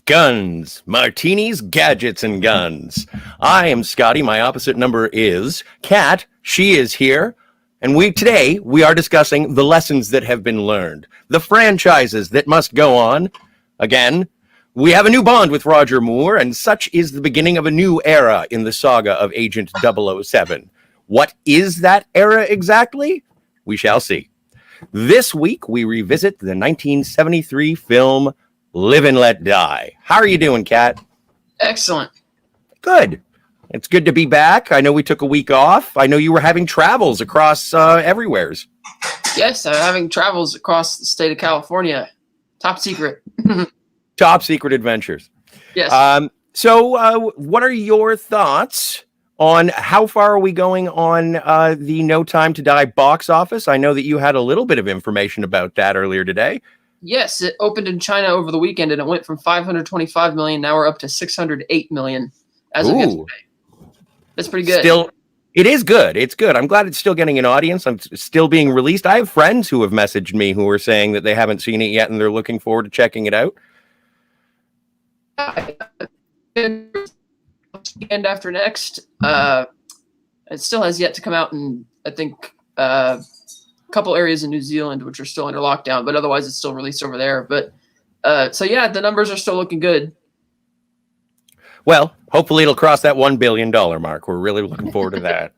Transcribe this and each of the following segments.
Guns, Martinis, Gadgets, and Guns. I am Scotty. My opposite number is Kat. She is here. And today we are discussing the lessons that have been learned, the franchises that must go on. Again, we have a new bond with Roger Moore, and such is the beginning of a new era in the saga of Agent 007. What is that era exactly? We shall see. This week, we revisit the 1973 film Live and Let Die. How are you doing, Kat? Excellent. Good. It's good to be back. I know we took a week off. I know you were having travels across everywheres. Yes, I'm having travels across the state of California. Top secret. Top secret adventures. Yes. So what are your thoughts on how far are we going on the No Time to Die box office? I know that you had a little bit of information about that earlier today. Yes, it opened in China over the weekend, and it went from 525 million. Now we're up to 608 million as of yesterday. That's pretty good. Still, it is good. It's good. I'm glad it's still getting an audience. I'm still being released. I have friends who have messaged me who are saying that they haven't seen it yet and they're looking forward to checking it out. Weekend after next, it still has yet to come out in, I think, a couple areas in New Zealand which are still under lockdown, but otherwise it's still released over there. But so yeah, the numbers are still looking good. Well, hopefully it'll cross that $1 billion mark. We're really looking forward to that.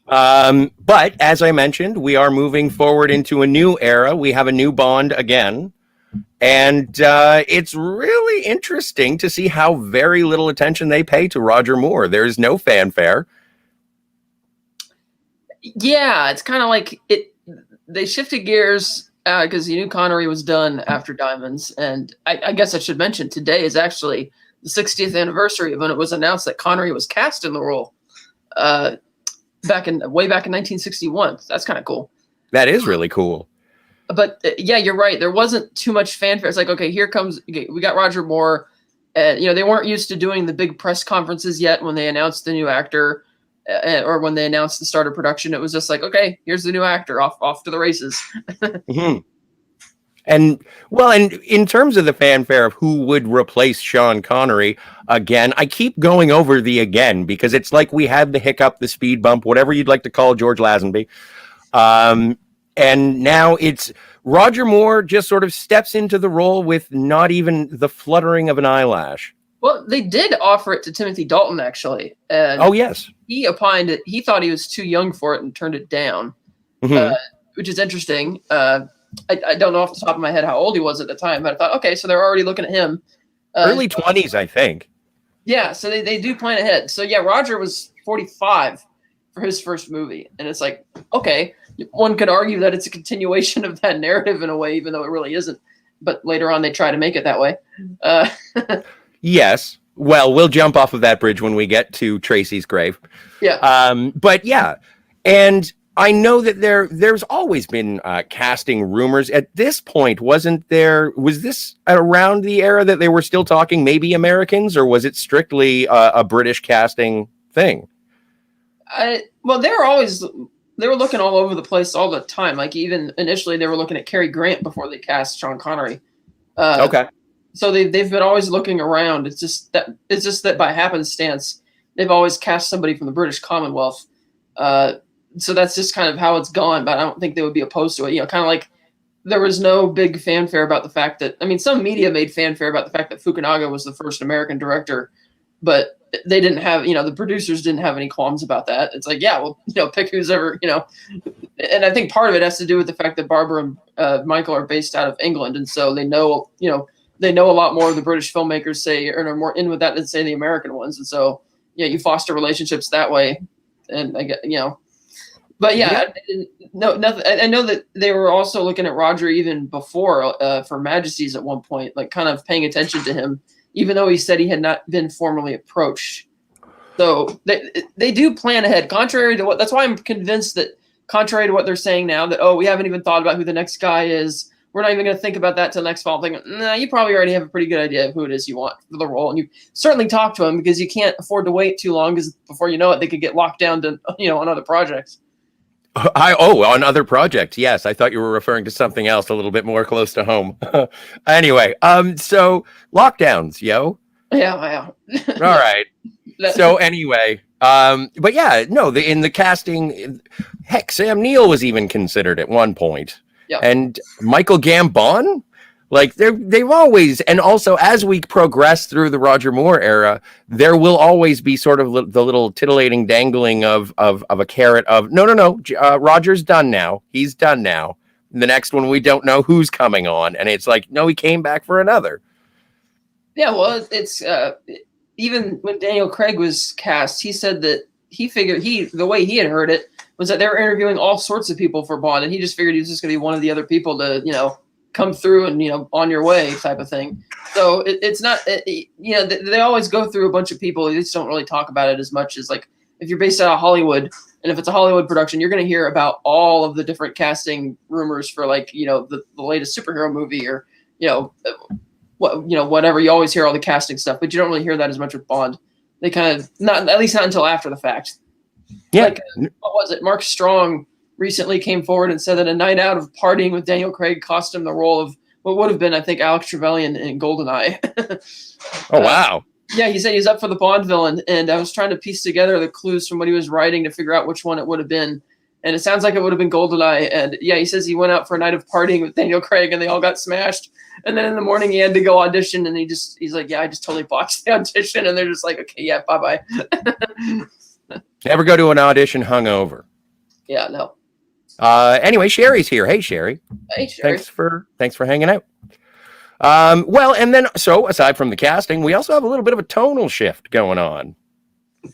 But as I mentioned, we are moving forward into a new era. We have a new Bond again. And it's really interesting to see how very little attention they pay to Roger Moore. There's no fanfare. Yeah, it's kind of like they shifted gears because you knew Connery was done after Diamonds. And I guess I should mention today is actually the 60th anniversary of when it was announced that Connery was cast in the role way back in 1961. That's kind of cool. That is really cool. But yeah, you're right. There wasn't too much fanfare. It's like, okay, we got Roger Moore. They weren't used to doing the big press conferences yet when they announced the new actor or when they announced the start of production. It was just like, okay, here's the new actor, off to the races. Mm-hmm. And in terms of the fanfare of who would replace Sean Connery, again, I keep going over the again because it's like we had the hiccup, the speed bump, whatever you'd like to call George Lazenby. And now it's Roger Moore just sort of steps into the role with not even the fluttering of an eyelash. Well, they did offer it to Timothy Dalton, actually. Oh, yes. He opined that he thought he was too young for it and turned it down, which is interesting. I don't know off the top of my head how old he was at the time, but I thought, okay, so they're already looking at him. Early 20s, I think. Yeah, so they do plan ahead. So, yeah, Roger was 45 for his first movie. And it's like, okay, one could argue that it's a continuation of that narrative in a way, even though it really isn't. But later on, they try to make it that way. Yes. Well, we'll jump off of that bridge when we get to Tracy's grave. Yeah. But yeah, and I know that there's always been casting rumors. At this point, was this around the era that they were still talking maybe Americans, or was it strictly a British casting thing? Well, they were looking all over the place all the time. Like even initially they were looking at Cary Grant before they cast Sean Connery. Okay. So they've been always looking around. It's just that by happenstance, they've always cast somebody from the British Commonwealth. So that's just kind of how it's gone, but I don't think they would be opposed to it. Kind of like there was no big fanfare about the fact that, some media made fanfare about the fact that Fukunaga was the first American director, but they didn't have, the producers didn't have any qualms about that. It's like, yeah, well, pick who's ever, and I think part of it has to do with the fact that Barbara and Michael are based out of England. And so they know, they know a lot more of the British filmmakers say, or are more in with that than say the American ones. And so, yeah, you foster relationships that way. And I get, but yeah, no, nothing. I know that they were also looking at Roger even before for Majesties at one point, like kind of paying attention to him, even though he said he had not been formally approached. So they do plan ahead, contrary to that's why I'm convinced that contrary to what they're saying now, that, we haven't even thought about who the next guy is. We're not even going to think about that till next fall. I'm thinking, nah, you probably already have a pretty good idea of who it is you want for the role. And you certainly talk to him because you can't afford to wait too long because before you know it, they could get locked down to, on other projects. On other projects. Yes, I thought you were referring to something else a little bit more close to home. Anyway, so lockdowns, yo. Yeah. All right. So anyway, but yeah, no, in the casting, heck, Sam Neill was even considered at one point. Yeah. And Michael Gambon, like they've always, and also as we progress through the Roger Moore era, there will always be sort of the little titillating dangling of a carrot of no, Roger's done now. He's done now. The next one, we don't know who's coming on, and it's like, no, he came back for another. Yeah, well, it's even when Daniel Craig was cast, he said that he figured the way he had heard it was that they were interviewing all sorts of people for Bond, and he just figured he was just going to be one of the other people to, come through and, on your way type of thing. So it's not, they always go through a bunch of people. They just don't really talk about it as much as, like, if you're based out of Hollywood, and if it's a Hollywood production, you're going to hear about all of the different casting rumors for, like, the latest superhero movie or, whatever. You always hear all the casting stuff, but you don't really hear that as much with Bond. They kind of at least not until after the fact. Yeah. Like, what was it? Mark Strong recently came forward and said that a night out of partying with Daniel Craig cost him the role of what would have been, I think, Alex Trevelyan in GoldenEye. Oh, wow. Yeah, he said he's up for the Bond villain, and I was trying to piece together the clues from what he was writing to figure out which one it would have been. And it sounds like it would have been GoldenEye. And yeah, he says he went out for a night of partying with Daniel Craig, and they all got smashed. And then in the morning, he had to go audition, and he's like, yeah, I just totally botched the audition. And they're just like, okay, yeah, bye-bye. Never go to an audition hungover. Yeah, no. Anyway, Sherry's here. Hey, Sherry. Hey, Sherry. Thanks for hanging out. Well, and then, so aside from the casting, we also have a little bit of a tonal shift going on.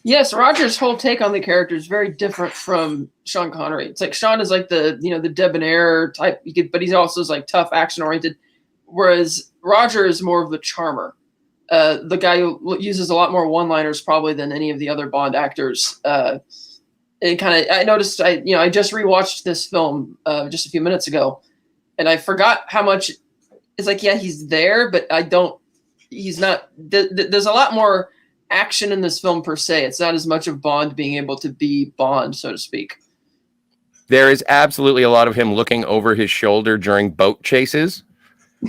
Yes, Roger's whole take on the character is very different from Sean Connery. It's like Sean is like the debonair type, but he's also like tough, action oriented. Whereas Roger is more of the charmer, the guy who uses a lot more one-liners probably than any of the other Bond actors. I noticed, I just rewatched this film just a few minutes ago, and I forgot how much. It's like, yeah, he's there, but he's not. There's a lot more action in this film per se. It's not as much of Bond being able to be Bond, so to speak. There is absolutely a lot of him looking over his shoulder during boat chases.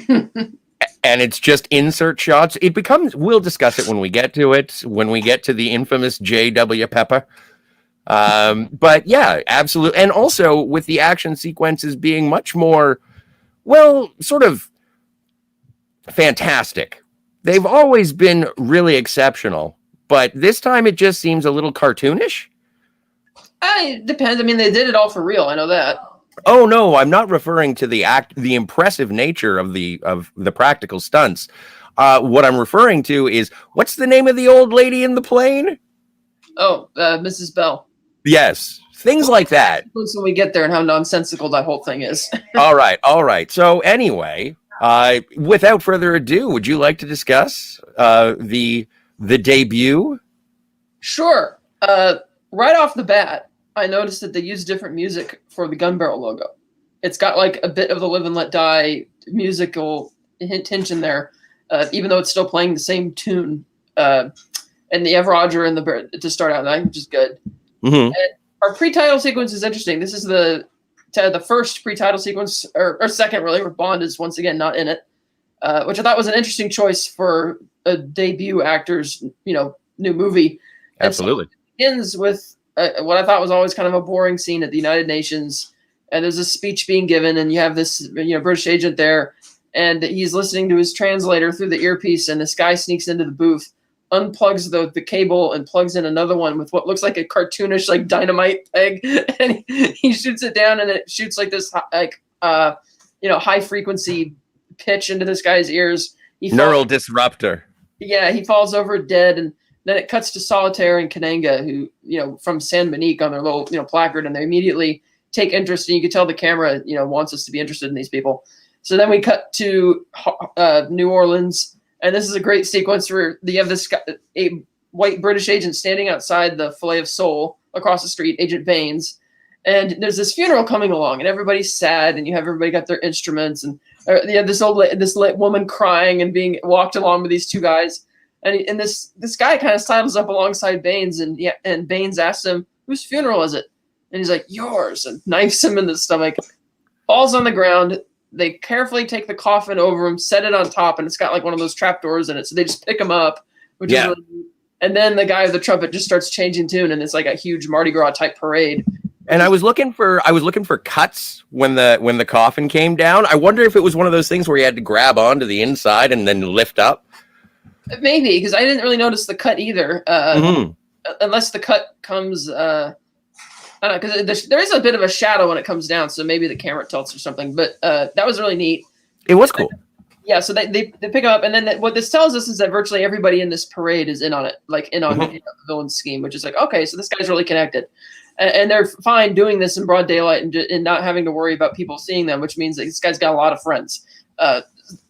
And it's just insert shots. It becomes, we'll discuss it when we get to it, when we get to the infamous J.W. Pepper. But yeah, absolutely. And also with the action sequences being much more, well, sort of fantastic. They've always been really exceptional, but this time it just seems a little cartoonish. It depends. I mean, they did it all for real. I know that. Oh no, I'm not referring to the impressive nature of the practical stunts. What I'm referring to is, what's the name of the old lady in the plane? Oh, Mrs. Bell. Yes, things like that. When we get there and how nonsensical that whole thing is. All right. So anyway, without further ado, would you like to discuss the debut? Sure. Right off the bat, I noticed that they used different music for the gun barrel logo. It's got like a bit of the Live and Let Die musical hint in there, even though it's still playing the same tune. And you have Roger in the bird to start out, which is good. Mm-hmm. And our pre-title sequence is interesting. This is the first pre-title sequence, or second really, where Bond is once again not in it, which I thought was an interesting choice for a debut actor's new movie. Absolutely. And so it begins with what I thought was always kind of a boring scene at the United Nations, and there's a speech being given, and you have this British agent there, and he's listening to his translator through the earpiece, and this guy sneaks into the booth, unplugs the cable, and plugs in another one with what looks like a cartoonish like dynamite peg, and he shoots it down, and it shoots like this high frequency pitch into this guy's ears. Neural disruptor. Yeah, he falls over dead, and then it cuts to Solitaire and Kananga, who, from San Monique on their little, placard, and they immediately take interest, and you can tell the camera, wants us to be interested in these people. So then we cut to New Orleans, and this is a great sequence where you have this a white British agent standing outside the Filet of Soul across the street, Agent Baines, and there's this funeral coming along, and everybody's sad, and you have everybody got their instruments, and you have this woman crying and being walked along with these two guys. And this guy kind of sidles up alongside Baines, and Baines asks him, "Whose funeral is it?" And he's like, yours, and knifes him in the stomach, falls on the ground. They carefully take the coffin over him, set it on top, and it's got like one of those trapdoors in it. So they just pick him up, which is really neat. And then the guy with the trumpet just starts changing tune, and it's like a huge Mardi Gras type parade. And I was looking for cuts when the coffin came down. I wonder if it was one of those things where you had to grab onto the inside and then lift up. Maybe, because I didn't really notice the cut either, unless the cut comes. I don't know, because there is a bit of a shadow when it comes down, so maybe the camera tilts or something. But that was really neat. It was cool. Yeah, so they pick up, and then what this tells us is that virtually everybody in this parade is in on it, like in on the villain's scheme, which is like, okay, so this guy's really connected. And they're fine doing this in broad daylight and not having to worry about people seeing them, which means that this guy's got a lot of friends.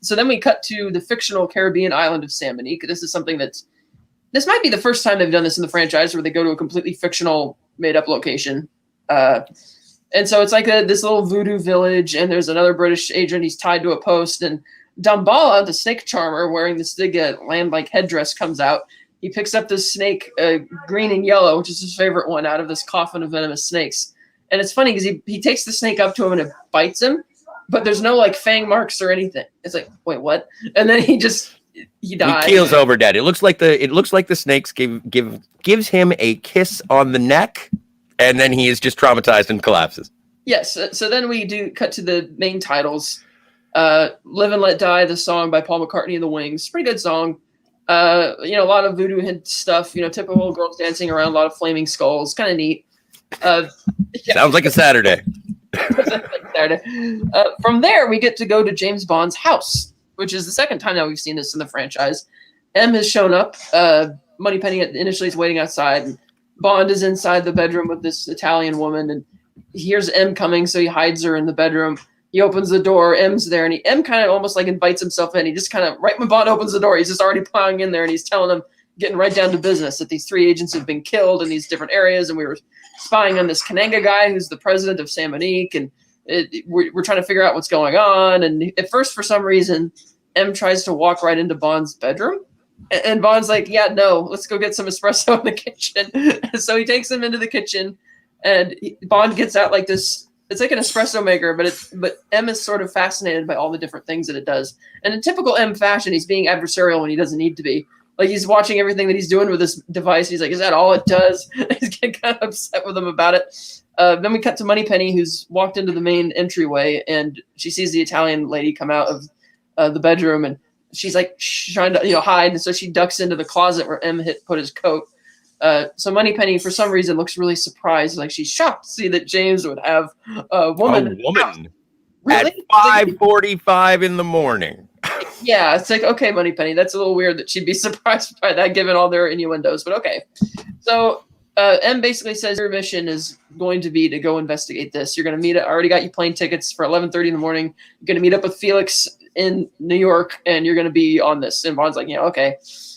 So then we cut to the fictional Caribbean island of San Monique. This is something this might be the first time they've done this in the franchise, where they go to a completely fictional, made-up location. And so it's like this little voodoo village, and there's another British agent. He's tied to a post, and Damballa, the snake charmer, wearing this big land-like headdress, comes out. He picks up this snake, green and yellow, which is his favorite one, out of this coffin of venomous snakes. And it's funny because he takes the snake up to him and it bites him, but there's no like fang marks or anything. It's like, wait, what? And then he dies. He keels over dead. It looks like the snakes gives him a kiss on the neck, and then he is just traumatized and collapses. Yes. So then we do cut to the main titles. Live and Let Die, the song by Paul McCartney and the Wings. Pretty good song. A lot of voodoo hint stuff, typical girls dancing around, a lot of flaming skulls, kind of neat. Sounds like a Saturday. From there, we get to go to James Bond's house, which is the second time that we've seen this in the franchise. M has shown up. Moneypenny initially is waiting outside. And Bond is inside the bedroom with this Italian woman, and he hears M coming, so he hides her in the bedroom. He opens the door, M's there, and M kind of almost like invites himself in. He just kind of, right when Bond opens the door, he's just already plowing in there, and he's telling him, getting right down to business, that these 3 agents have been killed in these different areas, and we were spying on this Kananga guy who's the president of San Monique, and we're trying to figure out what's going on. And at first, for some reason, M tries to walk right into Bond's bedroom, and Bond's like, yeah, no, let's go get some espresso in the kitchen. So he takes him into the kitchen, and Bond gets out like this. It's like an espresso maker, but M is sort of fascinated by all the different things that it does. And in typical M fashion, he's being adversarial when he doesn't need to be. Like, he's watching everything that he's doing with this device. He's like, is that all it does? He's getting kind of upset with him about it. Then we cut to Moneypenny, who's walked into the main entryway, and she sees the Italian lady come out of the bedroom, and she's like trying to hide. And so she ducks into the closet where M put his coat. So Moneypenny, for some reason, looks really surprised, like she's shocked to see that James would have a woman. Really? At 5:45 in the morning. Yeah, it's like, okay, Moneypenny, that's a little weird that she'd be surprised by that, given all their innuendos, but okay. So M basically says your mission is going to be to go investigate this. You're going to meet. I already got you plane tickets for 11:30 in the morning. You're going to meet up with Felix in New York, and you're going to be on this. And Bond's like, yeah, okay.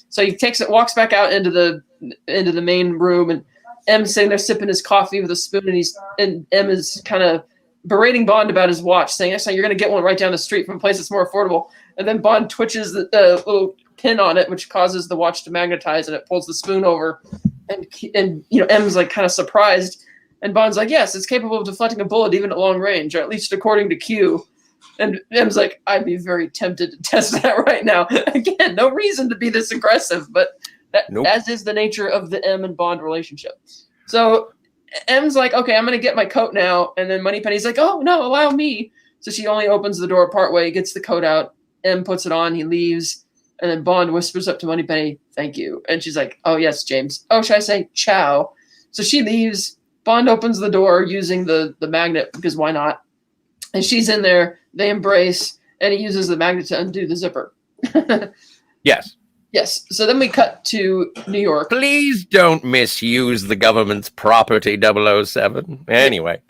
So he walks back out into the main room, and M's sitting there sipping his coffee with a spoon, and M is kind of berating Bond about his watch, saying, next time you're going to get one right down the street from a place that's more affordable. And then Bond twitches the little pin on it, which causes the watch to magnetize, and it pulls the spoon over. And M's like kind of surprised, and Bond's like, yes, it's capable of deflecting a bullet even at long range, or at least according to Q. And M's like, I'd be very tempted to test that right now. Again, no reason to be this aggressive, but as is the nature of the M and Bond relationship. So M's like, okay, I'm going to get my coat now. And then Moneypenny's like, oh, no, allow me. So she only opens the door partway, gets the coat out. M puts it on, he leaves. And then Bond whispers up to Moneypenny, thank you. And she's like, oh, yes, James. Oh, should I say ciao? So she leaves. Bond opens the door using the magnet, because why not? And she's in there. They embrace, and he uses the magnet to undo the zipper. Yes. Yes. So then we cut to New York. Please don't misuse the government's property, 007. Anyway.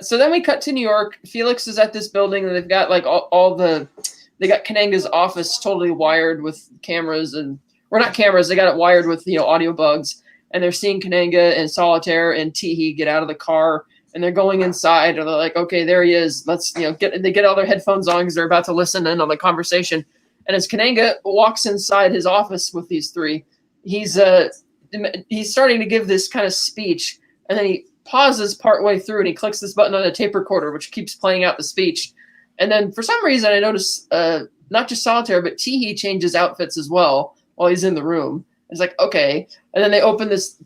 So then we cut to New York. Felix is at this building, and they've got like they got Kananga's office totally wired with cameras, or not cameras. They got it wired with audio bugs, and they're seeing Kananga and Solitaire and Teehee get out of the car, and they're going inside, and they're like, okay, there he is. Let's they get all their headphones on because they're about to listen in on the conversation. And as Kananga walks inside his office with these 3, he's starting to give this kind of speech, and then he pauses partway through and he clicks this button on a tape recorder, which keeps playing out the speech. And then for some reason, I notice not just Solitaire, but Teehee changes outfits as well while he's in the room. It's like, okay. And then they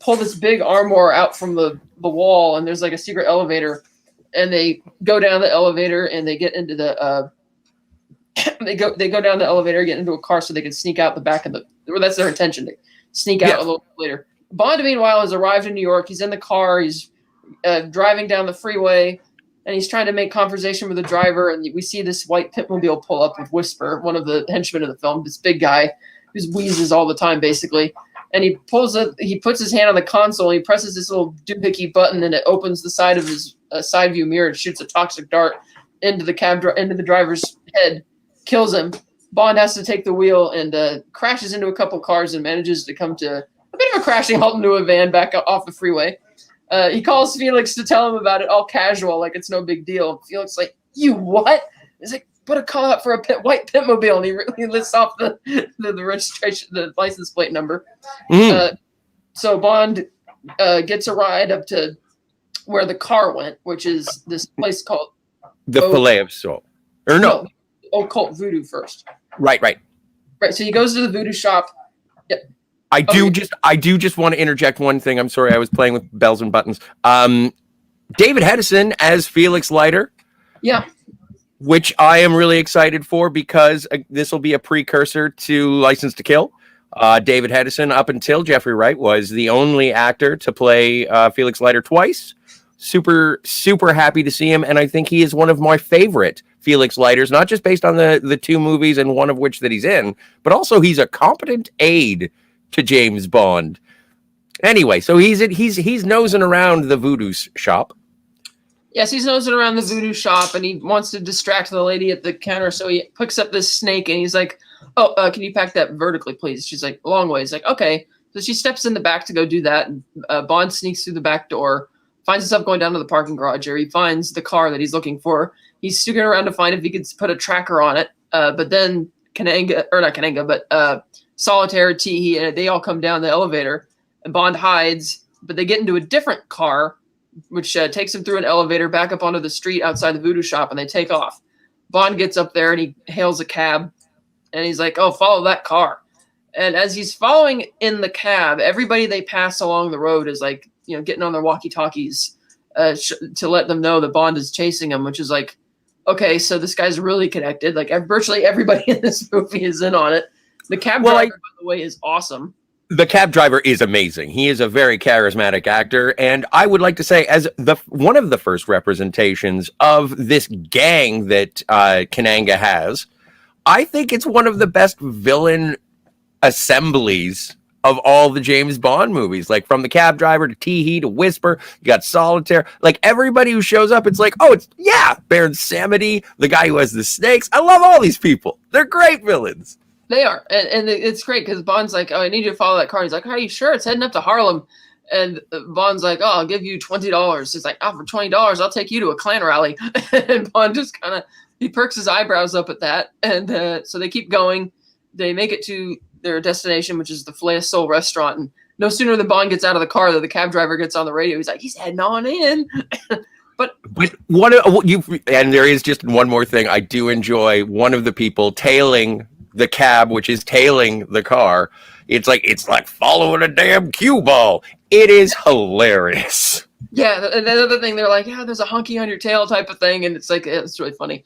pull this big armoire out from the wall, and there's like a secret elevator. And they go down the elevator and they get into the they go down the elevator, get into a car so they can sneak out the back of that's their intention, to sneak out a little bit later. Bond, meanwhile, has arrived in New York. He's in the car. He's driving down the freeway, and he's trying to make conversation with the driver. And we see this white pitmobile pull up with Whisper, one of the henchmen of the film, this big guy who wheezes all the time, basically. And he puts his hand on the console, and he presses this little doohickey button, and it opens the side of his side view mirror and shoots a toxic dart into the driver's head, kills him. Bond has to take the wheel and crashes into a couple cars and manages to come to a bit of a crashing halt into a van back off the freeway. He calls Felix to tell him about it, all casual, like it's no big deal. Felix like, you what? He's like, put a call out for a white pitmobile, and he lists off the registration, the license plate number. So Bond gets a ride up to where the car went, which is this place called the Fillet of Soul. Or no. Occult Voodoo first. Right. So he goes to the voodoo shop. Yep. I do just want to interject one thing. I'm sorry, I was playing with bells and buttons. David Hedison as Felix Leiter. Yeah. Which I am really excited for because this will be a precursor to License to Kill. David Hedison, up until Jeffrey Wright, was the only actor to play Felix Leiter twice. Super, super happy to see him, and I think he is one of my favorite Felix Leiters, not just based on the two movies and one of which that he's in, but also he's a competent aide to James Bond. Anyway, so he's nosing around the voodoo shop. Yes, he's nosing around the voodoo shop, and he wants to distract the lady at the counter, so he picks up this snake, and he's like, oh, can you pack that vertically, please? She's like, a long way. He's like, okay. So she steps in the back to go do that, and Bond sneaks through the back door, finds himself going down to the parking garage, where he finds the car that he's looking for. He's sticking around to find if he could put a tracker on it, but then Solitaire, Teehee, and they all come down the elevator, and Bond hides, but they get into a different car, which takes him through an elevator back up onto the street outside the voodoo shop, and they take off. Bond gets up there, and he hails a cab, and he's like, oh, follow that car. And as he's following in the cab, everybody they pass along the road is like, getting on their walkie-talkies to let them know that Bond is chasing him, which is like, okay, so this guy's really connected. Like, virtually everybody in this movie is in on it. The cab driver, by the way, is awesome. The cab driver is amazing. He is a very charismatic actor, and I would like to say, as one of the first representations of this gang that Kananga has, I think it's one of the best villain assemblies of all the James Bond movies. Like, from the cab driver to Teehee to Whisper, you got Solitaire. Like, everybody who shows up, it's like, Baron Samedi, the guy who has the snakes. I love all these people. They're great villains. They are, and it's great because Bond's like, oh, I need you to follow that car. He's like, are you sure? It's heading up to Harlem. And Bond's like, oh, I'll give you $20. He's like, oh, for $20, I'll take you to a Klan rally. And Bond just he perks his eyebrows up at that. And so they keep going. They make it to their destination, which is the Filet of Soul restaurant. And no sooner than Bond gets out of the car, the cab driver gets on the radio. He's like, he's heading on in. But and there is just one more thing. I do enjoy one of the people tailing the cab, which is tailing the car. It's like following a damn cue ball. It is hilarious. Yeah, and the other thing, they're like, there's a honky on your tail type of thing, and it's like, it's really funny.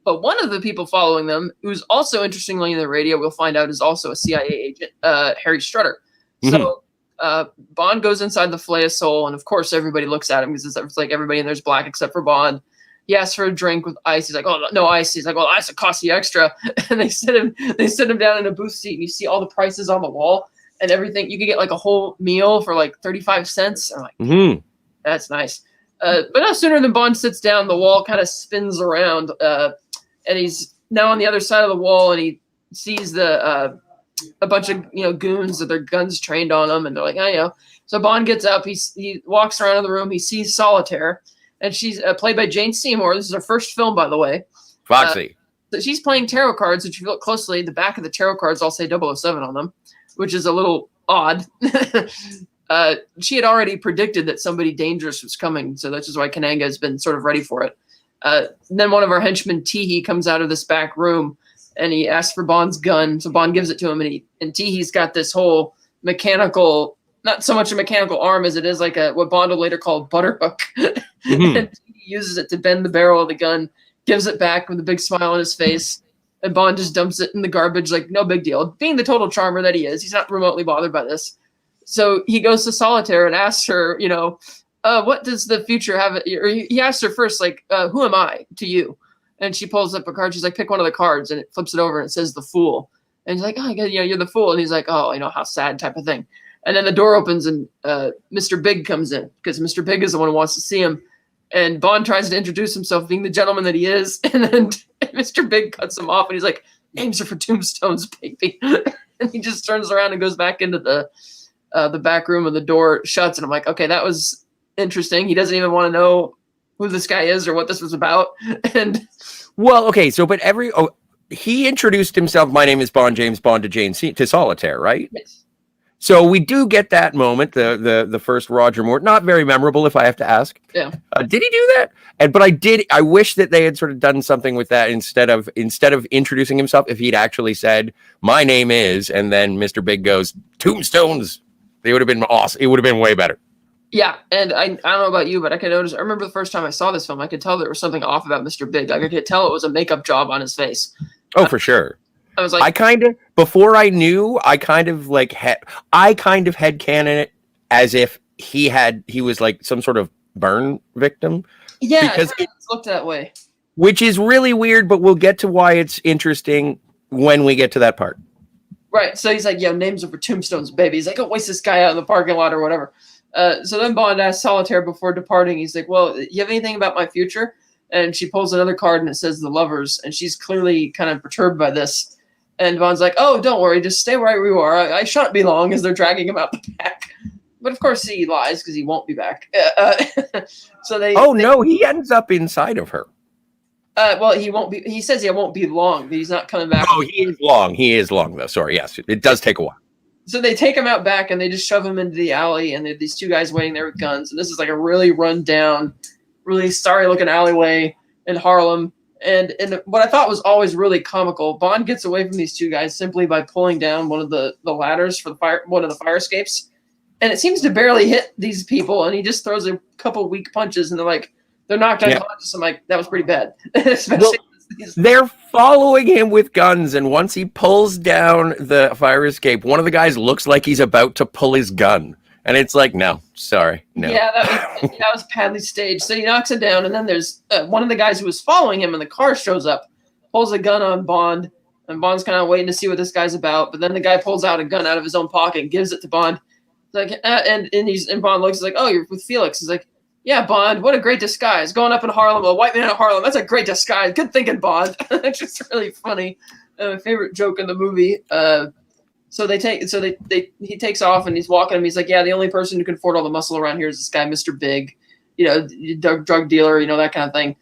But one of the people following them, who's also interestingly in the radio, we'll find out is also a CIA agent, Harry Strutter. So Bond goes inside the Filet of Soul, and of course everybody looks at him because it's like everybody in there's black except for Bond. He asks for a drink with ice. He's like, oh, no ice. He's like, well, ice will cost you extra. And they sit him down in a booth seat, and you see all the prices on the wall and everything. You can get like a whole meal for like 35 cents. I'm like, that's nice. But no sooner than Bond sits down, the wall kind of spins around, and he's now on the other side of the wall, and he sees a bunch of goons with their guns trained on them, and they're like, So Bond gets up. He walks around in the room. He sees Solitaire. And she's played by Jane Seymour. This is her first film, by the way. Foxy. So she's playing tarot cards. If you look closely, the back of the tarot cards all say 007 on them, which is a little odd. she had already predicted that somebody dangerous was coming, so that's just why Kananga has been sort of ready for it. Then one of our henchmen, Teehee, comes out of this back room, and he asks for Bond's gun. So Bond gives it to him, and Teehee's got this whole mechanical, not so much a mechanical arm as it is like what Bond will later call butterhook. Mm-hmm. And he uses it to bend the barrel of the gun, gives it back with a big smile on his face, and Bond just dumps it in the garbage like no big deal. Being the total charmer that he is, he's not remotely bothered by this. So he goes to Solitaire and asks her, what does the future have? Or he asks her first, like, who am I to you? And she pulls up a card. She's like, pick one of the cards, and it flips it over and it says the Fool. And he's like, oh, you're the Fool. And he's like, oh, how sad type of thing. And then the door opens and Mr. Big comes in because Mr. Big is the one who wants to see him. And Bond tries to introduce himself, being the gentleman that he is. And then Mr. Big cuts him off, and he's like, names are for tombstones, baby. And he just turns around and goes back into the back room, and the door shuts. And I'm like, okay, that was interesting. He doesn't even want to know who this guy is or what this was about. And well, okay, so but he introduced himself. My name is Bond, James Bond to Solitaire, right? yes. So we do get that moment, the first Roger Moore. Not very memorable, if I have to ask. Yeah. Did he do that? But I wish that they had sort of done something with that instead of introducing himself. If he'd actually said, "My name is," and then Mr. Big goes, "Tombstones." They would have been awesome. It would have been way better. Yeah, and I don't know about you, but I could notice. I remember the first time I saw this film, I could tell there was something off about Mr. Big. Like, I could tell it was a makeup job on his face. Oh, for sure. I was like, before I knew, I kind of headcanon it as if he was like some sort of burn victim. Yeah, because it looked that way. Which is really weird, but we'll get to why it's interesting when we get to that part. Right. So he's like, names are for tombstones, baby. He's like, don't waste this guy out in the parking lot or whatever. So then Bond asks Solitaire before departing. He's like, well, you have anything about my future? And she pulls another card and it says the Lovers. And she's clearly kind of perturbed by this. And Bond's like, oh, don't worry. Just stay where you are. I shan't be long, as they're dragging him out the back. But of course he lies because he won't be back. So no, he ends up inside of her. Well, he won't be. He says he won't be long, but he's not coming back. Oh, he is long. He is long, though. Sorry. Yes, it does take a while. So they take him out back and they just shove him into the alley, and they have these two guys waiting there with guns. And this is like a really run down, really sorry looking alleyway in Harlem. And what I thought was always really comical, Bond gets away from these two guys simply by pulling down one of the ladders for one of the fire escapes. And it seems to barely hit these people, and he just throws a couple weak punches, and they're knocked unconscious. I'm like, that was pretty bad. They're following him with guns, and once he pulls down the fire escape, one of the guys looks like he's about to pull his gun. And it's like, no, sorry, no. Yeah, that was badly staged. So he knocks it down, and then there's one of the guys who was following him in the car shows up, pulls a gun on Bond, and Bond's kind of waiting to see what this guy's about. But then the guy pulls out a gun out of his own pocket and gives it to Bond. Like, and Bond looks like, oh, you're with Felix. He's like, yeah, Bond, what a great disguise. Going up in Harlem, a white man in Harlem, that's a great disguise. Good thinking, Bond. It's just really funny. My favorite joke in the movie. He takes off and he's walking him. He's like, yeah, the only person who can afford all the muscle around here is this guy, Mr. Big, drug dealer, that kind of thing.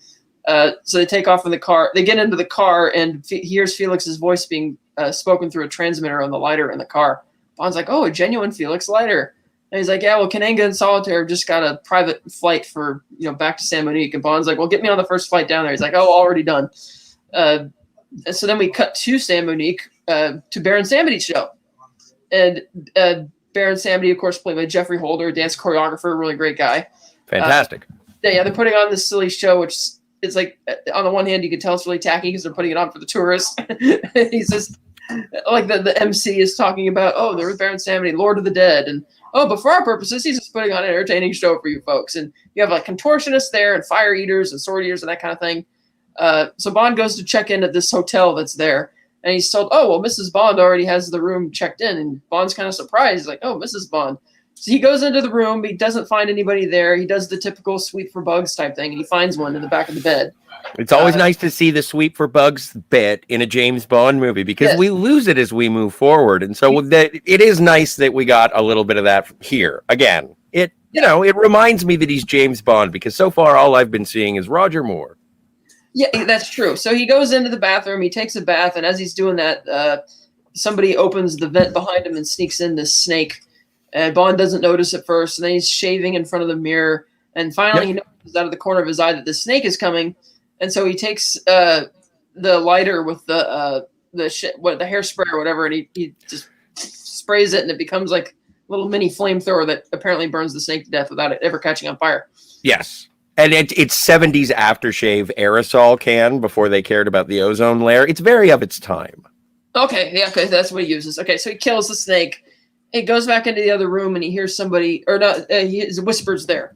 So they take off in the car. They get into the car and hears Felix's voice being spoken through a transmitter on the lighter in the car. Bond's like, oh, a genuine Felix lighter. And he's like, yeah, well, Kananga and Solitaire just got a private flight for, back to San Monique. And Bond's like, well, get me on the first flight down there. He's like, oh, already done. So then we cut to San Monique to Baron Sammedy's show. And Baron Samedy, of course, played by Jeffrey Holder, dance choreographer, really great guy. Fantastic. They're putting on this silly show, which is like, on the one hand, you can tell it's really tacky because they're putting it on for the tourists. He's just like the MC is talking about, oh, they're with Baron Samedy, Lord of the Dead. And, oh, but for our purposes, he's just putting on an entertaining show for you folks. And you have like contortionists there and fire eaters and sword eaters and that kind of thing. So Bond goes to check in at this hotel that's there. And he's told, oh, well, Mrs. Bond already has the room checked in. And Bond's kind of surprised. He's like, oh, Mrs. Bond. So he goes into the room. He doesn't find anybody there. He does the typical sweep for bugs type thing. And he finds one in the back of the bed. It's always nice to see the sweep for bugs bit in a James Bond movie because we lose it as we move forward. And so it is nice that we got a little bit of that here. Again, it reminds me that he's James Bond because so far all I've been seeing is Roger Moore. Yeah, that's true. So he goes into the bathroom, he takes a bath, and as he's doing that, somebody opens the vent behind him and sneaks in this snake. And Bond doesn't notice at first, and then he's shaving in front of the mirror, and finally he notices out of the corner of his eye that the snake is coming, and so he takes the lighter with the hairspray or whatever, and he just sprays it, and it becomes like a little mini flamethrower that apparently burns the snake to death without it ever catching on fire. Yes. And it's 70s aftershave aerosol can before they cared about the ozone layer. It's very of its time. Okay, yeah, okay, that's what he uses. Okay, so he kills the snake. He goes back into the other room and he hears somebody, or not, Whisper's there.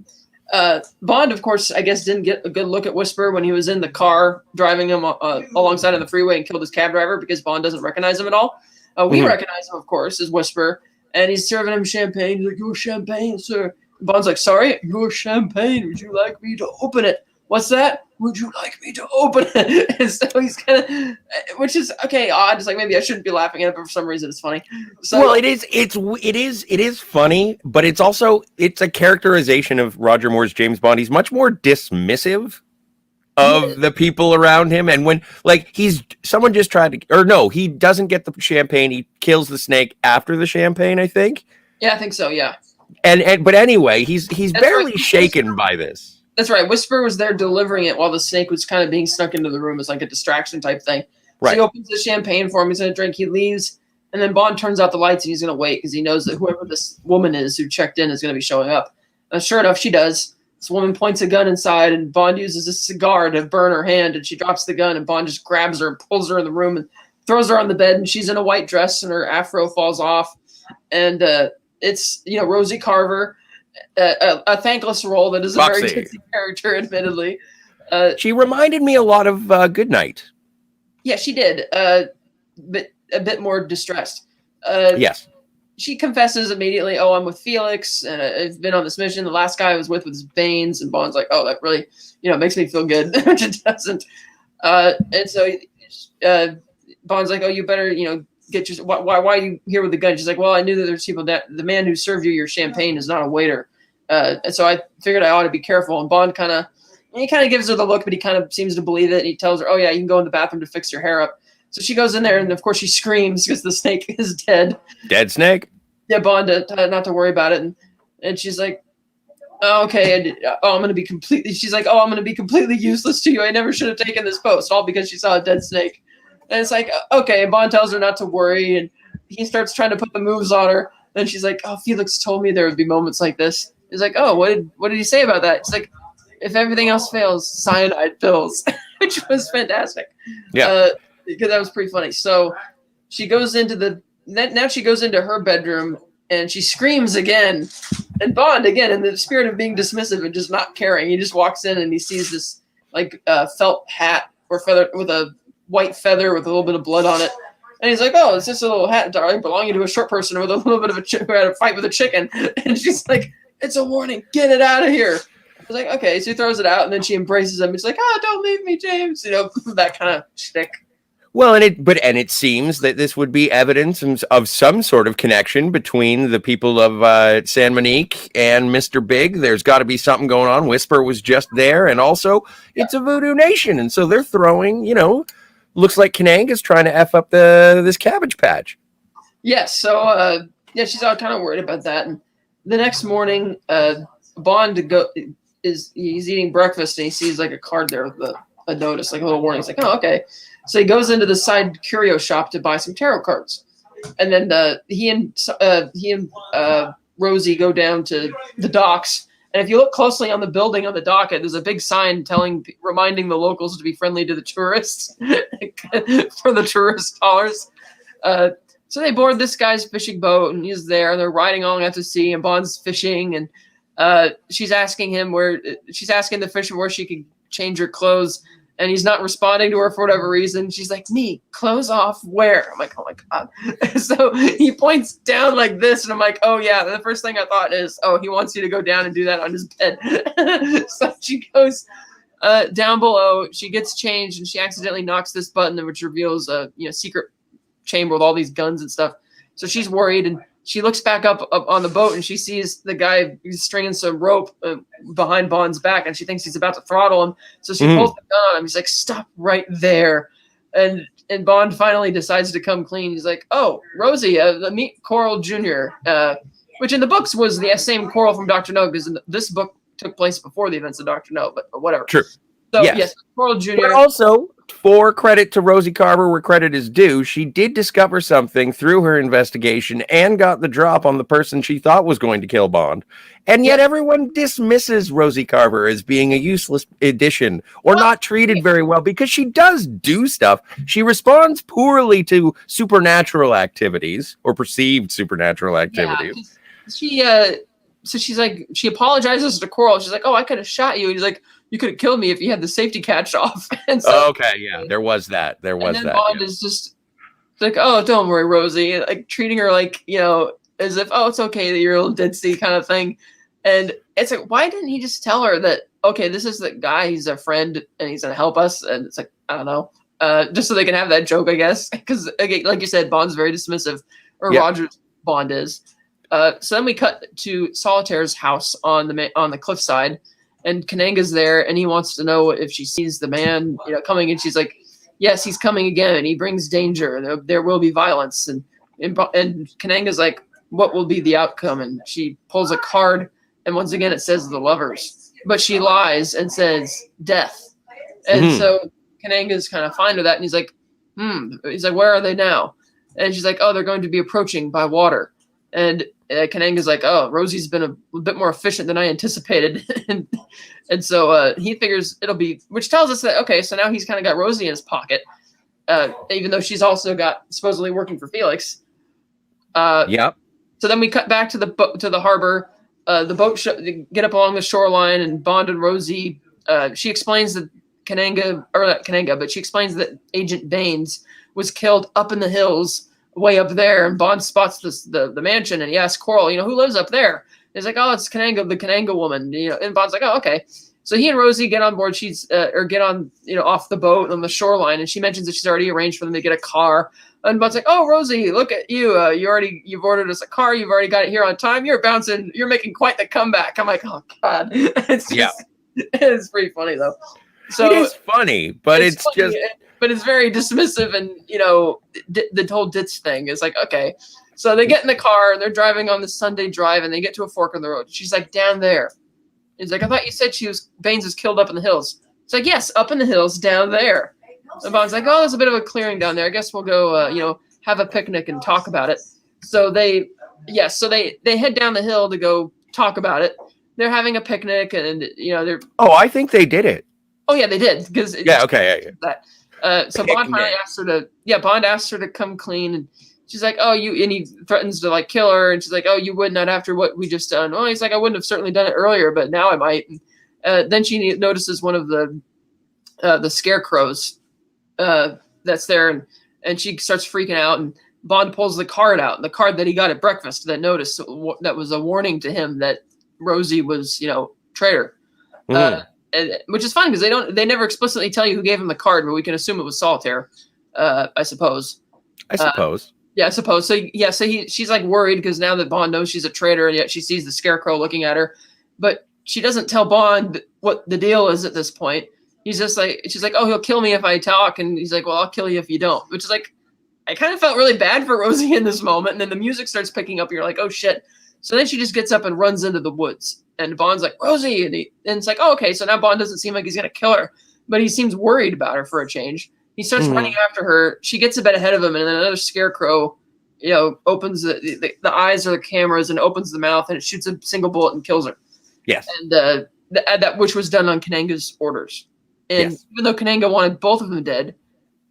Bond, of course, I guess didn't get a good look at Whisper when he was in the car driving him alongside on the freeway and killed his cab driver because Bond doesn't recognize him at all. We recognize him, of course, as Whisper, and he's serving him champagne. He's like, "Your champagne, sir." Bond's like, "Sorry, your champagne. Would you like me to open it?" "What's that?" "Would you like me to open it?" And so he's kind of, which is okay, odd. It's like maybe I shouldn't be laughing at it, but for some reason it's funny. So, well, it is funny, but it's a characterization of Roger Moore's James Bond. He's much more dismissive of the people around him, and when someone just tried to, or no, he doesn't get the champagne. He kills the snake after the champagne, I think. Yeah, I think so. Yeah. But anyway, he's barely shaken by this. That's right. Whisper was there delivering it while the snake was kind of being snuck into the room as like a distraction type thing. Right. So he opens the champagne for him. He's going to drink. He leaves. And then Bond turns out the lights and he's going to wait because he knows that whoever this woman is who checked in is going to be showing up. And sure enough, she does. This woman points a gun inside and Bond uses a cigar to burn her hand. And she drops the gun and Bond just grabs her and pulls her in the room and throws her on the bed. And she's in a white dress and her afro falls off. And it's, Rosie Carver. A thankless role that is a very ditzy character, admittedly. She reminded me a lot of Goodnight. Yeah, she did, but a bit more distressed. Yes. She confesses immediately, "Oh, I'm with Felix, and I've been on this mission. The last guy I was with was Baines," and Bond's like, "Oh, that really, makes me feel good," which it doesn't. And so Bond's like, "Oh, you better, get your why are you here with the gun?" She's like, "Well, I knew that there's people that the man who served you your champagne is not a waiter, and so I figured I ought to be careful." And Bond kind of gives her the look, but he kind of seems to believe it. And he tells her, "Oh yeah, you can go in the bathroom to fix your hair up." So she goes in there, and of course she screams because the snake is dead. Dead snake. Yeah, Bond not to worry about it, and she's like, "Oh, okay, I'm going to be completely." She's like, "Oh, I'm going to be completely useless to you. I never should have taken this post," all because she saw a dead snake. And it's like, okay, and Bond tells her not to worry, and he starts trying to put the moves on her. And she's like, "Oh, Felix told me there would be moments like this." He's like, "Oh, what did he say about that?" It's like, "If everything else fails, cyanide pills," which was fantastic. Yeah, because that was pretty funny. So she goes into now she goes into her bedroom and she screams again. And Bond, again, in the spirit of being dismissive and just not caring, he just walks in and he sees this felt hat or feather with a white feather with a little bit of blood on it. And he's like, "Oh, it's just a little hat, darling, belonging to a short person with a little bit of who had a fight with a chicken." And she's like, "It's a warning. Get it out of here." I was like, okay. So he throws it out and then she embraces him. It's like, "Oh, don't leave me, James." That kind of shtick. Well, and it seems that this would be evidence of some sort of connection between the people of San Monique and Mr. Big. There's got to be something going on. Whisper was just there, and also it's a voodoo nation, and so they're throwing. Looks like Kanang is trying to f up this Cabbage Patch. Yes. So she's all kind of worried about that. And the next morning, Bond he's eating breakfast and he sees like a card there with a notice, like a little warning. He's like, "Oh, okay." So he goes into the side curio shop to buy some tarot cards, and then he and Rosie go down to the docks. And if you look closely on the building on the dock, there's a big sign reminding the locals to be friendly to the tourists for the tourist dollars. So they board this guy's fishing boat, and he's there. And they're riding along out to sea, and Bond's fishing, and she's asking the fisherman where she could change her clothes. And he's not responding to her for whatever reason. She's like, "Me, clothes off, where?" I'm like, "Oh my God." So he points down like this, and I'm like, "Oh yeah." The first thing I thought is, "Oh, he wants you to go down and do that on his bed." So she goes down below. She gets changed, and she accidentally knocks this button, which reveals a secret chamber with all these guns and stuff. So she's worried, and she looks back up on the boat, and she sees the guy stringing some rope behind Bond's back, and she thinks he's about to throttle him. So she pulls the gun on him. He's like, "Stop right there." And Bond finally decides to come clean. He's like, "Oh, Rosie, meet Coral Jr., which in the books was the same Coral from Dr. No, because this book took place before the events of Dr. No, but whatever. True. So, yes, Coral Jr. But also, for credit to Rosie Carver where credit is due, she did discover something through her investigation and got the drop on the person she thought was going to kill Bond. And yet everyone dismisses Rosie Carver as being a useless addition or not treated very well because she does do stuff. She responds poorly to supernatural activities or perceived supernatural activities. Yeah, so she's like, she apologizes to Coral. She's like, oh, I could have shot you. And he's like, you could have killed me if you had the safety catch off. And so, there was that. And then Bond is just like, oh, don't worry, Rosie. Like treating her like, as if, oh, it's okay that you're a little ditzy kind of thing. And it's like, why didn't he just tell her that, okay, this is the guy, he's a friend and he's going to help us? And it's like, I don't know. Just so they can have that joke, I guess. Because, again, like you said, Bond's very dismissive, or Roger's Bond is. So then we cut to Solitaire's house on the cliffside, and Kananga's there, and he wants to know if she sees the man, coming, and she's like, "Yes, he's coming again, and he brings danger. There will be violence." And Kananga's like, "What will be the outcome?" And she pulls a card, and once again it says the lovers, but she lies and says death. And so Kananga's kind of fine with that, and he's like, He's like, "Where are they now?" And she's like, "Oh, they're going to be approaching by water." And Kananga's like, "Oh, Rosie's been a bit more efficient than I anticipated." and so he figures it'll be, which tells us that, okay, so now he's kind of got Rosie in his pocket, even though she's also got supposedly working for Felix. Yep. So then we cut back to the harbor. The boat get up along the shoreline, and Bond and Rosie, she explains that she explains that Agent Baines was killed up in the hills way up there, and Bond spots the mansion, and he asks Coral, who lives up there? And he's like, oh, it's Kananga, the Kananga woman, and Bond's like, oh, okay. So he and Rosie get on board, get on, off the boat on the shoreline, and she mentions that she's already arranged for them to get a car. And Bond's like, oh, Rosie, look at you. You've ordered us a car. You've already got it here on time. You're making quite the comeback. I'm like, oh God. It's pretty funny though. So it is funny, but it's funny, but it's very dismissive, and the whole ditch thing is like, okay. So they get in the car and they're driving on the Sunday drive, and they get to a fork in the road. She's like, down there. He's like, I thought you said Baines was killed up in the hills. It's like, yes, up in the hills, down there. And Bond's like, oh, there's a bit of a clearing down there. I guess we'll go, have a picnic and talk about it. So they head down the hill to go talk about it. They're having a picnic, and they're. Oh, I think they did it. Oh yeah, they did. Because okay. So Bond finally asks her to. Yeah, Bond asks her to come clean, and she's like, oh, and he threatens to like kill her, and she's like, oh, you would not after what we just done. Oh, he's like, I wouldn't have certainly done it earlier, but now I might. And, then she notices one of the scarecrows that's there, and she starts freaking out, and Bond pulls the card out, the card that he got at breakfast that was a warning to him that Rosie was traitor. Which is fine because they never explicitly tell you who gave him the card, but we can assume it was Solitaire, I suppose. Yeah, I suppose. So she's like worried because now that Bond knows she's a traitor, and yet she sees the scarecrow looking at her, but she doesn't tell Bond what the deal is at this point. He's just like, she's like, oh, he'll kill me if I talk, and he's like, well, I'll kill you if you don't. Which is like, I kind of felt really bad for Rosie in this moment, and then the music starts picking up, and you're like, oh shit. So then she just gets up and runs into the woods, and Bond's like, Rosie, and it's like, oh, okay. So now Bond doesn't seem like he's gonna kill her, but he seems worried about her for a change. He starts running after her. She gets a bit ahead of him, and then another scarecrow, opens the eyes or the cameras and opens the mouth, and it shoots a single bullet and kills her. Yes. And that which was done on Kananga's orders. And even though Kananga wanted both of them dead,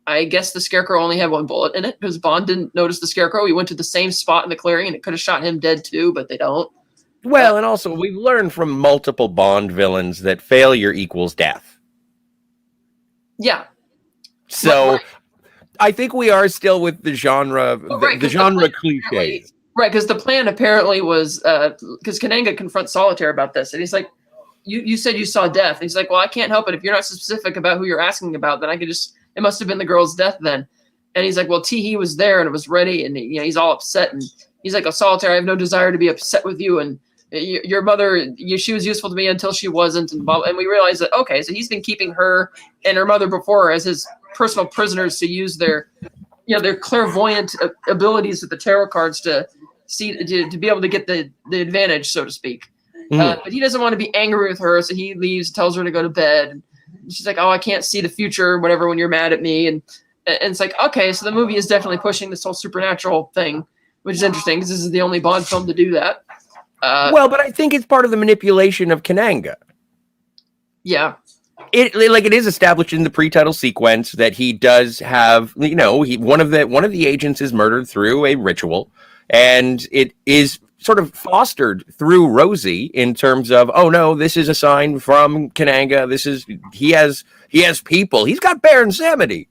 I guess the scarecrow only had one bullet in it because Bond didn't notice the scarecrow. He went to the same spot in the clearing, and it could have shot him dead too, but they don't. Well, and also we've learned from multiple Bond villains that failure equals death. Yeah. So I think we are still with the genre, the genre cliche. Right, because the plan apparently was because Kananga confronts Solitaire about this, and he's like, "You said you saw death." And he's like, "Well, I can't help it. If you're not specific about who you're asking about, then I could just. It must have been the girl's death then." And he's like, "Well, Teehee was there and it was ready," and he's all upset, and he's like, "Oh, Solitaire, I have no desire to be upset with you, and your mother, she was useful to me until she wasn't," and we realize that okay, so he's been keeping her and her mother before her as his personal prisoners to use their clairvoyant abilities with the tarot cards to to be able to get the advantage, so to speak. Mhm. But he doesn't want to be angry with her, so he leaves, tells her to go to bed. And she's like, "Oh, I can't see the future, whatever, when you're mad at me." And it's like, okay, so the movie is definitely pushing this whole supernatural thing, which is interesting because this is the only Bond film to do that. Well, but I think it's part of the manipulation of Kananga. Yeah. It is established in the pre-title sequence that he does have, one of the agents is murdered through a ritual, and it is sort of fostered through Rosie in terms of, oh no, this is a sign from Kananga. He has people. He's got Baron Samedi.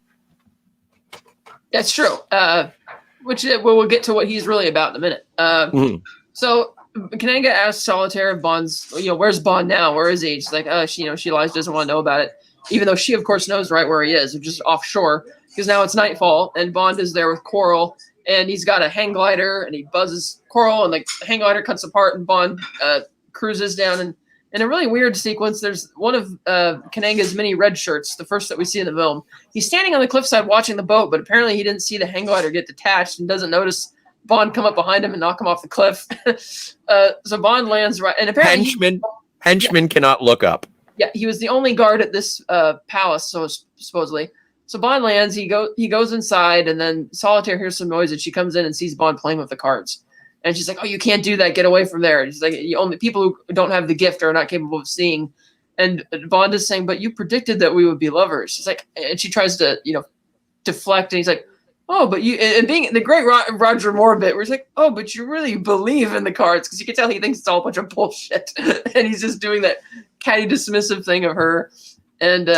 That's true. Which we'll get to what he's really about in a minute. So Kananga asks Solitaire if Bond's, where's Bond now? Where is he? She's like, she lies, doesn't want to know about it. Even though she, of course, knows right where he is, which is offshore, because now it's nightfall, and Bond is there with Coral, and he's got a hang glider, and he buzzes Coral, and the hang glider cuts apart, and Bond cruises down. And in a really weird sequence, there's one of Kananga's many red shirts, the first that we see in the film. He's standing on the cliffside watching the boat, but apparently he didn't see the hang glider get detached and doesn't notice Bond come up behind him and knock him off the cliff. So Bond lands right, and apparently henchmen cannot look up. Yeah, he was the only guard at this palace, so supposedly. So Bond lands. He goes inside, and then Solitaire hears some noise, and she comes in and sees Bond playing with the cards. And she's like, "Oh, you can't do that. Get away from there." And she's like, "Only people who don't have the gift are not capable of seeing." And Bond is saying, "But you predicted that we would be lovers." She's like, and she tries to deflect, and he's like, "Oh, but you," and being the great Roger Moore bit, where he's like, "Oh, but you really believe in the cards," because you can tell he thinks it's all a bunch of bullshit, and he's just doing that catty, dismissive thing of her. And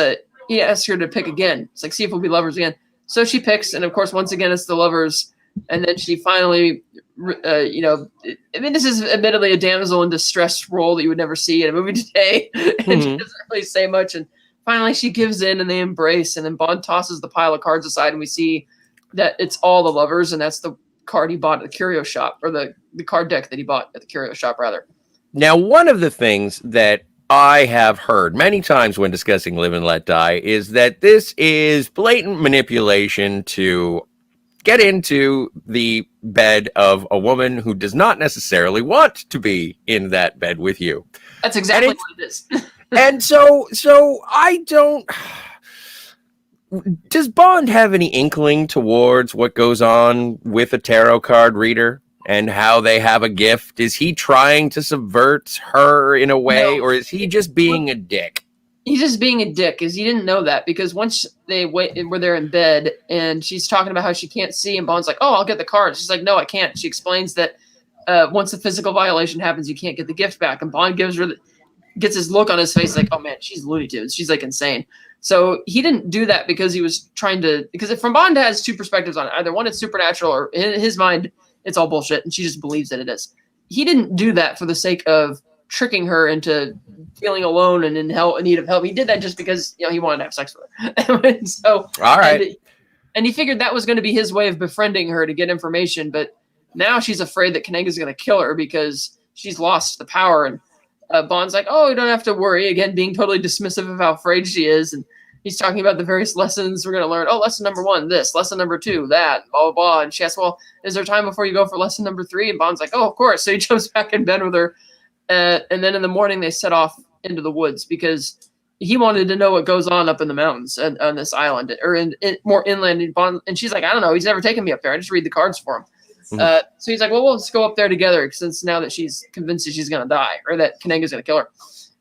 he asks her to pick again. It's like, "See if we'll be lovers again." So she picks, and of course, once again, it's the lovers. And then she finally, this is admittedly a damsel in distress role that you would never see in a movie today, and she doesn't really say much. And finally, she gives in, and they embrace. And then Bond tosses the pile of cards aside, and we see that it's all the lovers, and that's the card he bought at the curio shop, or the card deck that he bought at the curio shop, rather. Now, one of the things that I have heard many times when discussing Live and Let Die is that this is blatant manipulation to get into the bed of a woman who does not necessarily want to be in that bed with you. That's exactly what it is. And so I don't... Does Bond have any inkling towards what goes on with a tarot card reader and how they have a gift? Is he trying to subvert her in a way, or is he just being a dick? He's just being a dick, because he didn't know that, because once they were there in bed, and she's talking about how she can't see, and Bond's like, "Oh, I'll get the cards." She's like, "No, I can't." She explains that once a physical violation happens, you can't get the gift back, and Bond gets his look on his face like, "Oh man, she's Looney Tunes. She's like insane." So he didn't do that because he was trying to, because from Bond has two perspectives on it. Either one, it's supernatural, or in his mind, it's all bullshit, and she just believes that it is. He didn't do that for the sake of tricking her into feeling alone and in need of help. He did that just because he wanted to have sex with her. So, all right. And he figured that was going to be his way of befriending her to get information. But now she's afraid that Kananga's going to kill her because she's lost the power. And Bond's like, "Oh, you don't have to worry." Again, being totally dismissive of how afraid she is. And he's talking about the various lessons we're going to learn. "Oh, lesson number 1, this. Lesson number 2, that. Blah, blah, blah." And she asks, "Well, is there time before you go for lesson number 3?" And Bond's like, "Oh, of course." So he jumps back in bed with her. And then in the morning, they set off into the woods because he wanted to know what goes on up in the mountains on this island, or in more inland. And she's like, "I don't know. He's never taken me up there. I just read the cards for him." So he's like, "Well, let's go up there together, since now that she's convinced that she's going to die, or that Kananga's going to kill her."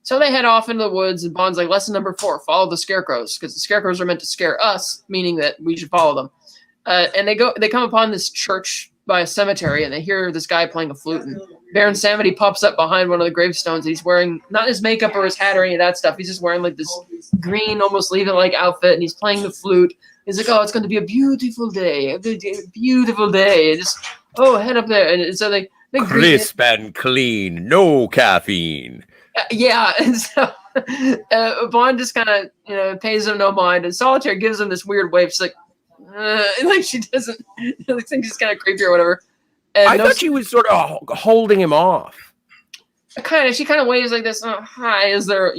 So they head off into the woods, and Bond's like, "Lesson number 4, follow the scarecrows, because the scarecrows are meant to scare us, meaning that we should follow them." And they come upon this church by a cemetery, and they hear this guy playing a flute, and Baron Samedi pops up behind one of the gravestones. He's wearing not his makeup or his hat or any of that stuff. He's just wearing like this green, almost Levian-like outfit, and he's playing the flute. He's like, "Oh, it's going to be a beautiful day, a beautiful day." And just, head up there. And so they crisp and clean, no caffeine. Yeah, and so Bond just kind of pays him no mind, and Solitaire gives him this weird wave. She's like, like she doesn't, like she's kind of creepy or whatever. And I thought she was sort of holding him off. She kind of waves like this. Hi, as they're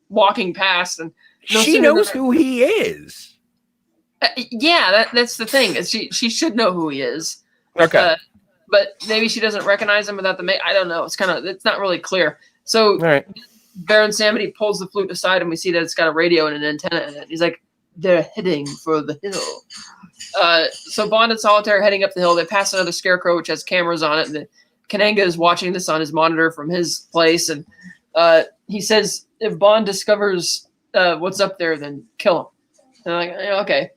walking past, and she knows who he is. Yeah, that's the thing. She should know who he is. Okay. but maybe she doesn't recognize him without the I don't know. It's not really clear. So All right. Baron Samedi pulls the flute aside, and we see that it's got a radio and an antenna in it. He's like, they're heading for the hill. So Bond and Solitaire are heading up the hill. They pass another scarecrow, which has cameras on it. And Kananga is watching this on his monitor from his place. And he says, if Bond discovers what's up there, then kill him. And I'm like, okay.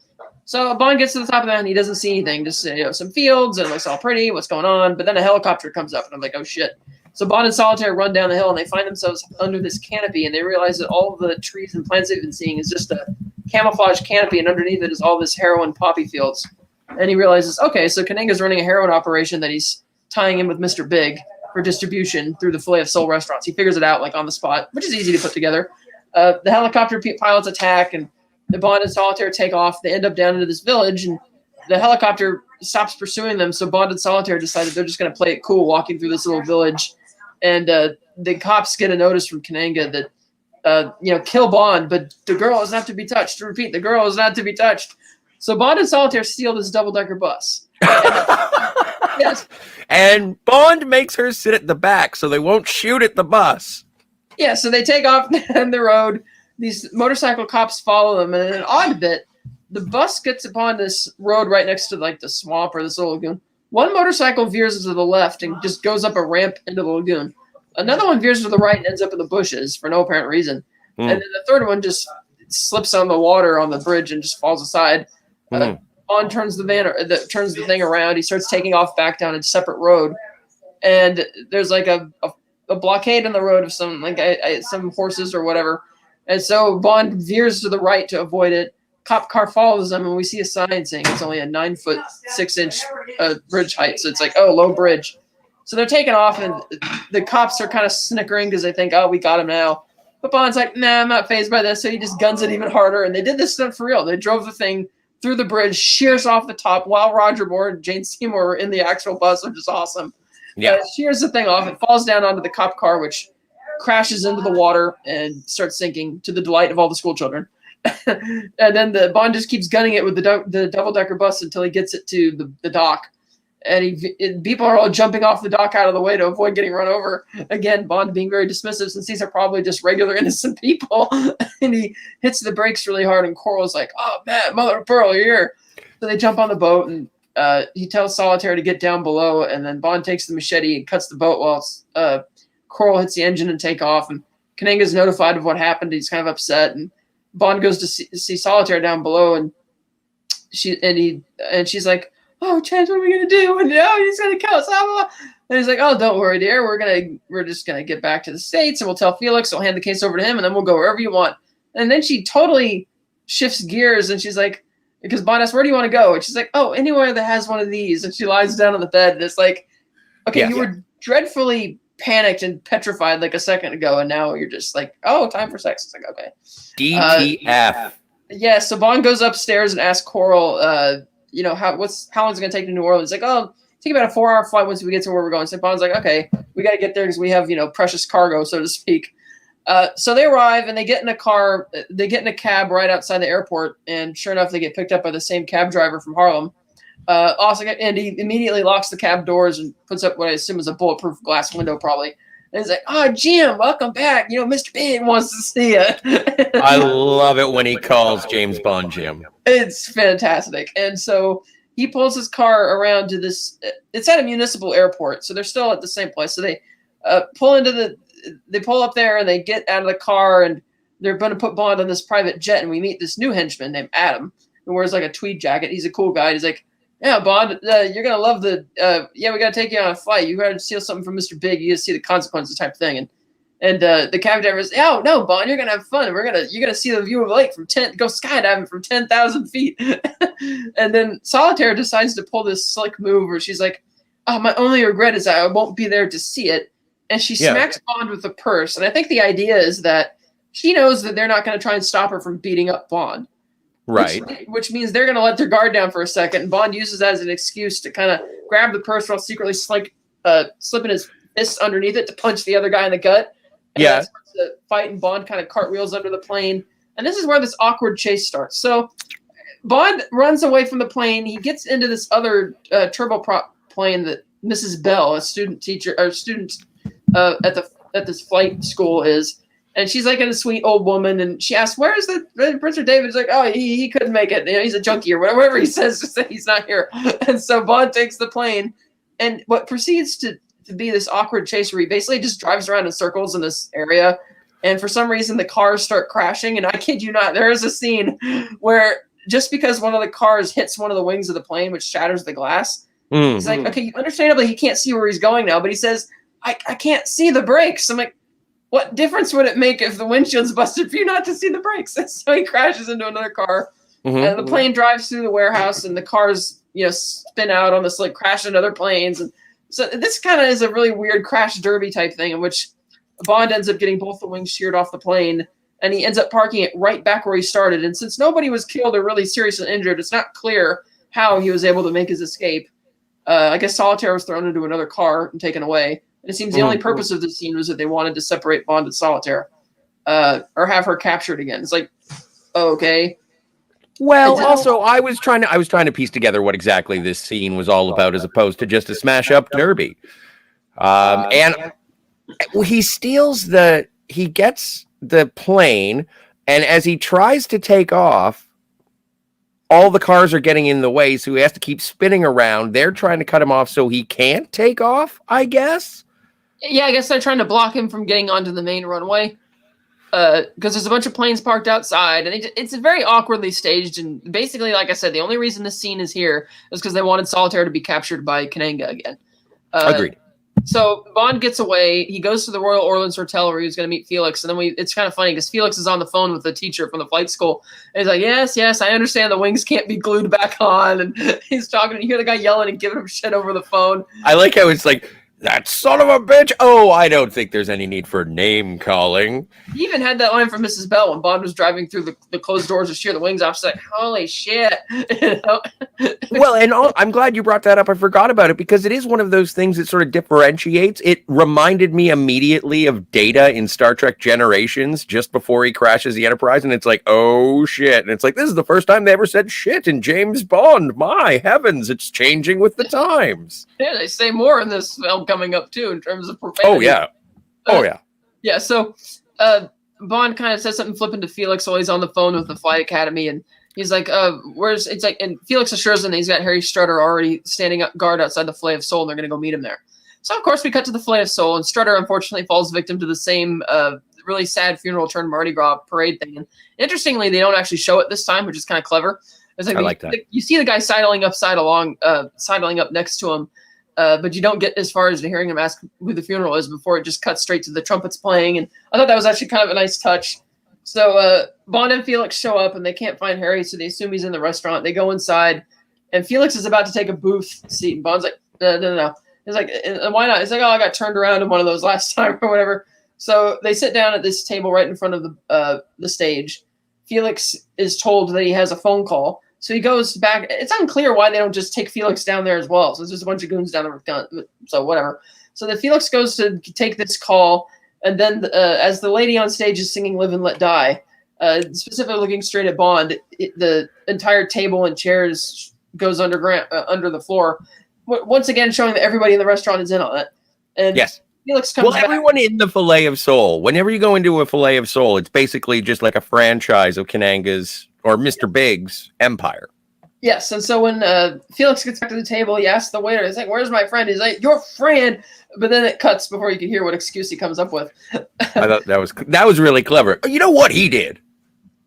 So Bond gets to the top of the mountain. He doesn't see anything. Just some fields, and it looks all pretty. What's going on? But then a helicopter comes up, and I'm like, oh, shit. So Bond and Solitaire run down the hill, and they find themselves under this canopy, and they realize that all of the trees and plants they've been seeing is just a camouflage canopy, and underneath it is all this heroin poppy fields. And he realizes, okay, so Kananga's running a heroin operation that he's tying in with Mr. Big for distribution through the Filet of Soul restaurants. He figures it out like on the spot, which is easy to put together. The helicopter pilots attack, and the Bond and Solitaire take off. They end up down into this village, and the helicopter stops pursuing them, so Bond and Solitaire decided they're just going to play it cool walking through this little village. And the cops get a notice from Kananga that, kill Bond, but the girl is not to be touched. To repeat, the girl is not to be touched. So Bond and Solitaire steal this double-decker bus. Yes. And Bond makes her sit at the back so they won't shoot at the bus. Yeah, so they take off down the road. These motorcycle cops follow them, and in an odd bit, the bus gets upon this road right next to like the swamp or this little lagoon. One motorcycle veers to the left and just goes up a ramp into the lagoon. Another one veers to the right and ends up in the bushes for no apparent reason. And then the third one just slips on the water on the bridge and just falls aside. Bond turns turns the thing around. He starts taking off back down a separate road, and there's like a blockade on the road of some some horses or whatever. And so Bond veers to the right to avoid it. Cop car follows them, and we see a sign saying it's only a 9-foot 6-inch bridge height. So it's like, oh, low bridge. So they're taking off, and the cops are kind of snickering because they think, oh, we got him now. But Bond's like, nah, I'm not fazed by this. So he just guns it even harder. And they did this stuff for real. They drove the thing through the bridge, shears off the top while Roger Moore and Jane Seymour were in the actual bus, which is awesome. Yeah. Shears the thing off. It falls down onto the cop car, which crashes into the water and starts sinking to the delight of all the school children. And then the Bond just keeps gunning it with the double-decker bus until he gets it to the dock. And people are all jumping off the dock out of the way to avoid getting run over. Again, Bond being very dismissive since these are probably just regular innocent people. And he hits the brakes really hard, and Coral's like, oh, man, mother of pearl, you're here. So they jump on the boat, and he tells Solitaire to get down below, and then Bond takes the machete and cuts the boat while Coral hits the engine and take off. And Kananga's notified of what happened. He's kind of upset, and Bond goes to see Solitaire down below, and she's like, oh, Chance, what are we gonna do? And he's gonna kill us. And he's like, oh, don't worry, dear. We're just gonna get back to the States, and we'll tell Felix. We'll hand the case over to him, and then we'll go wherever you want. And then she totally shifts gears, and she's like, because Bond asks, where do you want to go? And she's like, oh, anywhere that has one of these. And she lies down on the bed, and it's like, okay, you were dreadfully panicked and petrified like a second ago, and now you're just like, oh, time for sex. It's like, okay. DTF. So Bond goes upstairs and asks Coral, how long is it going to take to New Orleans? Like, oh, take about a 4-hour flight once we get to where we're going. So Bond's like, okay, we got to get there because we have, precious cargo, so to speak. So they arrive and they get in a car. They get in a cab right outside the airport, and sure enough, they get picked up by the same cab driver from Harlem. And he immediately locks the cab doors and puts up what I assume is a bulletproof glass window, probably. And he's like, oh, Jim, welcome back. Mr. Big wants to see you. I love it when he calls James Bond Jim. It's fantastic. And so he pulls his car around to this. It's at a municipal airport, so they're still at the same place. So they pull up there, and they get out of the car, and they're going to put Bond on this private jet. And we meet this new henchman named Adam, who wears like a tweed jacket. He's a cool guy. He's like, yeah, Bond, you're going to love we got to take you on a flight. You got to steal something from Mr. Big. You got to see the consequences type thing. And the cab driver says, oh, no, Bond, you're going to have fun. You're going to see the view of the lake go skydiving from 10,000 feet. And then Solitaire decides to pull this slick move where she's like, oh, my only regret is I won't be there to see it. And she smacks Bond with the purse. And I think the idea is that she knows that they're not going to try and stop her from beating up Bond. Right. Which means they're going to let their guard down for a second. And Bond uses that as an excuse to kind of grab the purse while secretly slipping his fists underneath it to punch the other guy in the gut. And starts to fight, and Bond kind of cartwheels under the plane. And this is where this awkward chase starts. So Bond runs away from the plane. He gets into this other turboprop plane that Mrs. Bell, a student teacher or student at this flight school is, and she's like a sweet old woman, and she asks, "Where's the Prince David?" He's like, "Oh, he couldn't make it. You know, he's a junkie or whatever he says. Just say he's not here." And so Bond takes the plane, and what proceeds to be this awkward chase where he basically just drives around in circles in this area, and for some reason the cars start crashing. And I kid you not, there is a scene where just because one of the cars hits one of the wings of the plane, which shatters the glass, he's like, okay, understandably he can't see where he's going now, but he says, I can't see the brakes. I'm like, what difference would it make if the windshield's busted for you not to see the brakes? And so he crashes into another car, and the plane drives through the warehouse, and the cars, spin out on this, like, crash into other planes. And so this kind of is a really weird crash derby type thing in which Bond ends up getting both the wings sheared off the plane, and he ends up parking it right back where he started. And since nobody was killed or really seriously injured, it's not clear how he was able to make his escape. I guess Solitaire was thrown into another car and taken away. And it seems the only purpose of the scene was that they wanted to separate Bond and Solitaire, or have her captured again. It's like, okay. Well, also, I was trying to piece together what exactly this scene was all about, as opposed to just a smash up derby. And he gets the plane, and as he tries to take off, all the cars are getting in the way, so he has to keep spinning around. They're trying to cut him off so he can't take off, I guess. Yeah, I guess they're trying to block him from getting onto the main runway. Because there's a bunch of planes parked outside, and it's very awkwardly staged. And basically, like I said, the only reason this scene is here is because they wanted Solitaire to be captured by Kananga again. Agreed. So Bond gets away. He goes to the Royal Orleans Hotel where he was going to meet Felix. And then it's kind of funny because Felix is on the phone with the teacher from the flight school. And he's like, yes, I understand the wings can't be glued back on. And he's talking, and you hear the guy yelling and giving him shit over the phone. I like how it's like, that son of a bitch. Oh, I don't think there's any need for name calling. He even had that line from Mrs. Bell when Bond was driving through the closed doors to shear the wings off. She's like, holy shit. Well, and I'm glad you brought that up. I forgot about it because it is one of those things that sort of differentiates. It reminded me immediately of Data in Star Trek Generations just before he crashes the Enterprise. And it's like, oh shit. And it's like, this is the first time they ever said shit in James Bond. My heavens, it's changing with the times. Yeah, they say more in this film coming up too in terms of profanity. Oh yeah. Yeah, so Bond kind of says something flippant to Felix while he's on the phone with the Flight Academy, and he's like, and Felix assures him that he's got Harry Strutter already standing up guard outside the Filet of Soul, and they're going to go meet him there. So, of course, we cut to the Filet of Soul, and Strutter, unfortunately, falls victim to the same really sad funeral turned Mardi Gras parade thing. And interestingly, they don't actually show it this time, which is kind of clever. It's like, I like that. You see the guy sidling up next to him, but you don't get as far as hearing him ask who the funeral is before it just cuts straight to the trumpets playing. And I thought that was actually kind of a nice touch. So Bond and Felix show up, and they can't find Harry, so they assume he's in the restaurant. They go inside, and Felix is about to take a booth seat, and Bond's like, no. He's like, why not? He's like, I got turned around in one of those last time or whatever. So they sit down at this table right in front of the stage. Felix is told that he has a phone call. So he goes back. It's unclear why they don't just take Felix down there as well. So there's just a bunch of goons down there with guns. So whatever. So then Felix goes to take this call. And then as the lady on stage is singing Live and Let Die, specifically looking straight at Bond, the entire table and chairs goes under the floor. Once again, showing that everybody in the restaurant is in on it. And yes. Felix comes back. Everyone in the Filet of Soul, whenever you go into a Filet of Soul, it's basically just like a franchise of Kananga's or Mr. Big's empire. Yes, and so when Felix gets back to the table, he asks the waiter, he's like, where's my friend? He's like, your friend. But then it cuts before you can hear what excuse he comes up with. I thought that was really clever. You know what he did?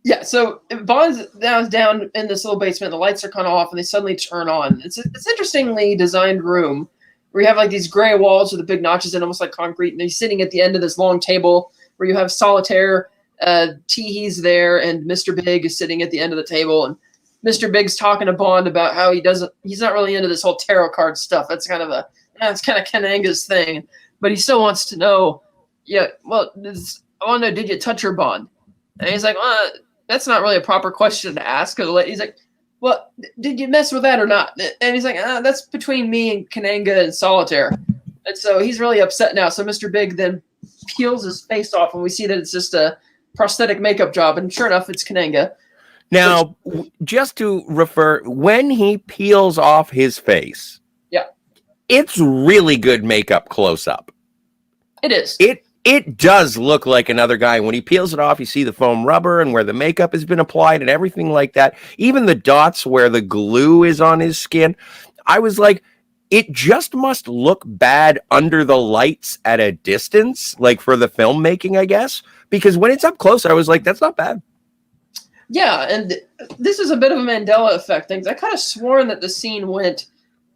Yeah, so Bond's down in this little basement. The lights are kind of off, and they suddenly turn on. It's interestingly designed room where you have like these gray walls with the big notches in, almost like concrete. And he's sitting at the end of this long table where you have Solitaire, Teehee's there, and Mr. Big is sitting at the end of the table. And Mr. Big's talking to Bond about how he's not really into this whole tarot card stuff. That's kind of Kananga's thing. But he still wants to know, I want to know, did you touch her, Bond? And he's like, well, that's not really a proper question to ask. He's like, well, did you mess with that or not? And he's like, that's between me and Kananga and Solitaire. And so he's really upset now. So Mr. Big then peels his face off, and we see that it's just a prosthetic makeup job. And sure enough, it's Kananga. Now, just to refer, when he peels off his face, yeah, It's really good makeup close up. It is. It does look like another guy. When he peels it off, you see the foam rubber and where the makeup has been applied and everything like that. Even the dots where the glue is on his skin. I was like, it just must look bad under the lights at a distance, like for the filmmaking, I guess. Because when it's up close, I was like, that's not bad. Yeah, and this is a bit of a Mandela effect thing. I kind of sworn that the scene went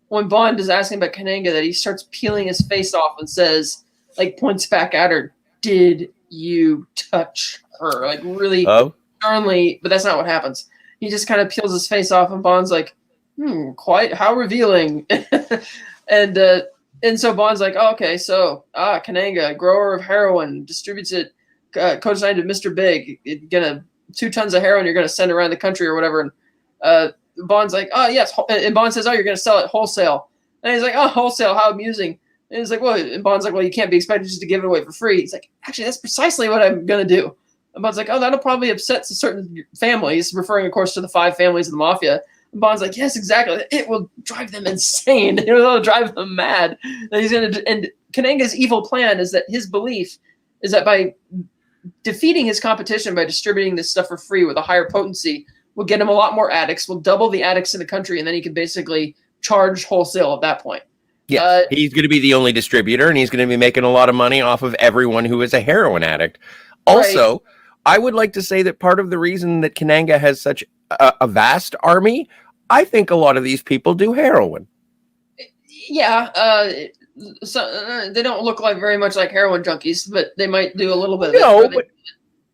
when Bond is asking about Kananga that he starts peeling his face off and says, like, points back at her, "Did you touch her?" Like, really sternly, but that's not what happens. He just kind of peels his face off, and Bond's like, quite how revealing. and so Bond's like, oh, okay, so Kananga, grower of heroin, distributes it, co-signed to Mr. Big. You're gonna 2 tons of heroin. You're gonna send around the country or whatever. And Bond's like, oh yes, and Bond says, oh, you're gonna sell it wholesale. And he's like, oh, wholesale, how amusing. And he's like, well, and Bond's like, well, you can't be expected just to give it away for free. He's like, actually, that's precisely what I'm gonna do. And Bond's like, oh, that'll probably upset certain families, referring, of course, to the 5 families of the mafia. And Bond's like, yes, exactly. It will drive them insane. It will drive them mad. And Kananga's evil plan is that his belief is that by defeating his competition by distributing this stuff for free with a higher potency will get him a lot more addicts, will double the addicts in the country, and then he can basically charge wholesale at that point. Yeah, he's going to be the only distributor, and he's going to be making a lot of money off of everyone who is a heroin addict. Also, right. I would like to say that part of the reason that Kananga has such a vast army, I think a lot of these people do heroin. Yeah, so they don't look like very much like heroin junkies, but they might do a little bit of it. But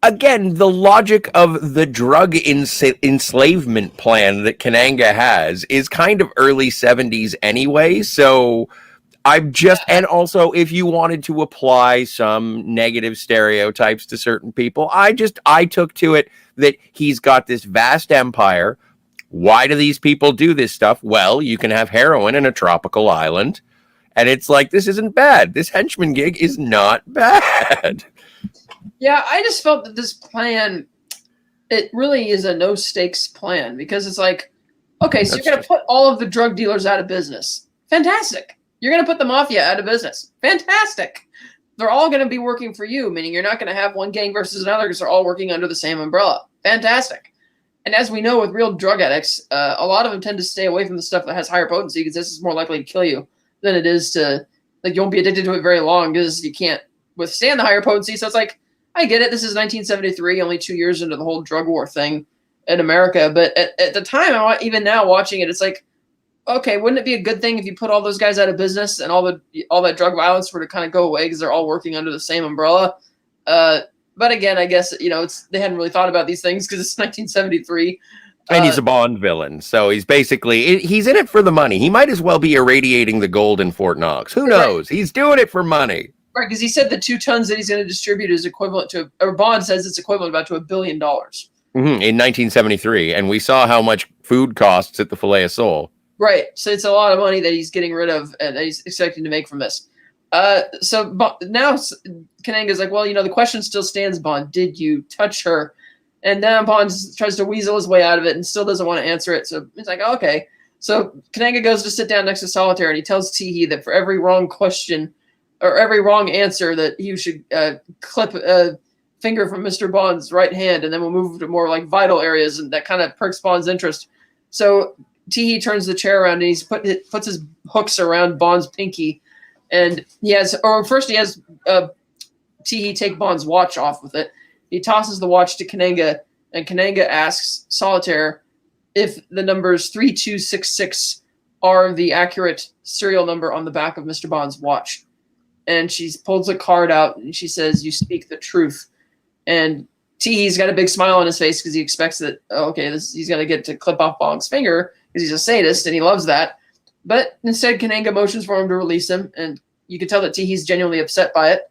again, the logic of the drug enslavement plan that Kananga has is kind of early 70s anyway, so I'm just, and also if you wanted to apply some negative stereotypes to certain people, I took to it that he's got this vast empire. Why do these people do this stuff? Well, you can have heroin in a tropical island, and it's like, this isn't bad. This henchman gig is not bad. Yeah, I just felt that this plan, it really is a no-stakes plan, because it's like, okay, so you're going to put all of the drug dealers out of business. Fantastic. You're going to put the mafia out of business. Fantastic. They're all going to be working for you, meaning you're not going to have one gang versus another because they're all working under the same umbrella. Fantastic. And as we know with real drug addicts, a lot of them tend to stay away from the stuff that has higher potency because this is more likely to kill you than it is to, like, you won't be addicted to it very long because you can't withstand the higher potency. So it's like, I get it. This is 1973, only 2 years into the whole drug war thing in America. But at the time, even now watching it, it's like, okay, wouldn't it be a good thing if you put all those guys out of business and all that drug violence were to kind of go away because they're all working under the same umbrella? But again, I guess, they hadn't really thought about these things because it's 1973. And he's a Bond villain, so he's in it for the money. He might as well be irradiating the gold in Fort Knox. Who knows? Right. He's doing it for money. Right, because he said the 2 tons that he's going to distribute is equivalent to, or Bond says it's equivalent about to $1 billion. In 1973, and we saw how much food costs at the Filet of Soul. Right, so it's a lot of money that he's getting rid of and that he's expecting to make from this. So now Kananga's like, well, the question still stands, Bond. Did you touch her? And now Bond tries to weasel his way out of it and still doesn't want to answer it. So it's like, oh, okay. So Kananga goes to sit down next to Solitaire, and he tells Teehee that for every wrong question or every wrong answer that he should clip a finger from Mr. Bond's right hand, and then we'll move to more like vital areas, and that kind of perks Bond's interest. So Teehee turns the chair around, and he puts his hooks around Bond's pinky, and first he has Teehee take Bond's watch off with it. He tosses the watch to Kananga, and Kananga asks Solitaire if the numbers 3266 are the accurate serial number on the back of Mr. Bond's watch. And she pulls a card out, and she says, "You speak the truth." And Teehee's got a big smile on his face because he expects that, he's going to get to clip off Bond's finger because he's a sadist, and he loves that. But instead, Kananga motions for him to release him, and you can tell that Teehee's genuinely upset by it.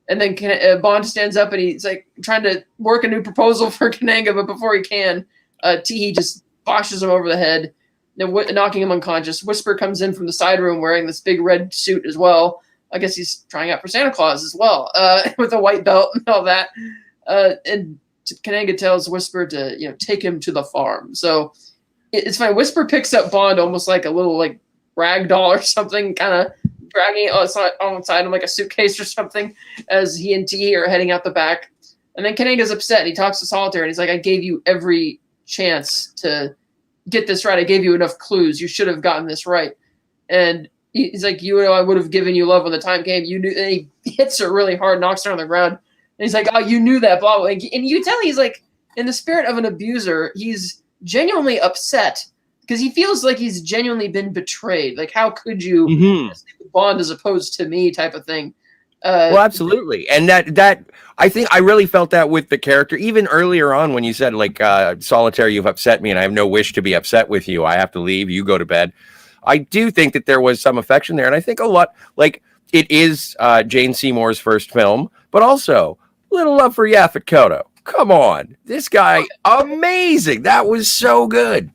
And then Bond stands up, and he's like trying to work a new proposal for Kananga, but before he can, Teehee just boshes him over the head, knocking him unconscious. Whisper comes in from the side room wearing this big red suit as well. I guess he's trying out for Santa Claus as well, with a white belt and all that. And Kananga tells Whisper to, take him to the farm. So it's fine. Whisper picks up Bond almost like a little rag doll or something, kind of dragging it alongside him like a suitcase or something, as he and T are heading out the back. And then Kananga's upset, and he talks to Solitaire, and he's like, I gave you every chance to get this right. I gave you enough clues. You should have gotten this right. And he's like, I would have given you love when the time came. You knew. And he hits her really hard, knocks her on the ground. And he's like, oh, you knew that, blah, blah. And you can tell he's like, in the spirit of an abuser, he's genuinely upset because he feels like he's genuinely been betrayed. Like, how could you bond as opposed to me type of thing? Well, absolutely. And that I think I really felt that with the character, even earlier on when you said, like, Solitaire, you've upset me and I have no wish to be upset with you. I have to leave. You go to bed. I do think that there was some affection there. And I think a lot, like, it is Jane Seymour's first film, but also little love for Yaphet Kotto. Come on. This guy, amazing. That was so good.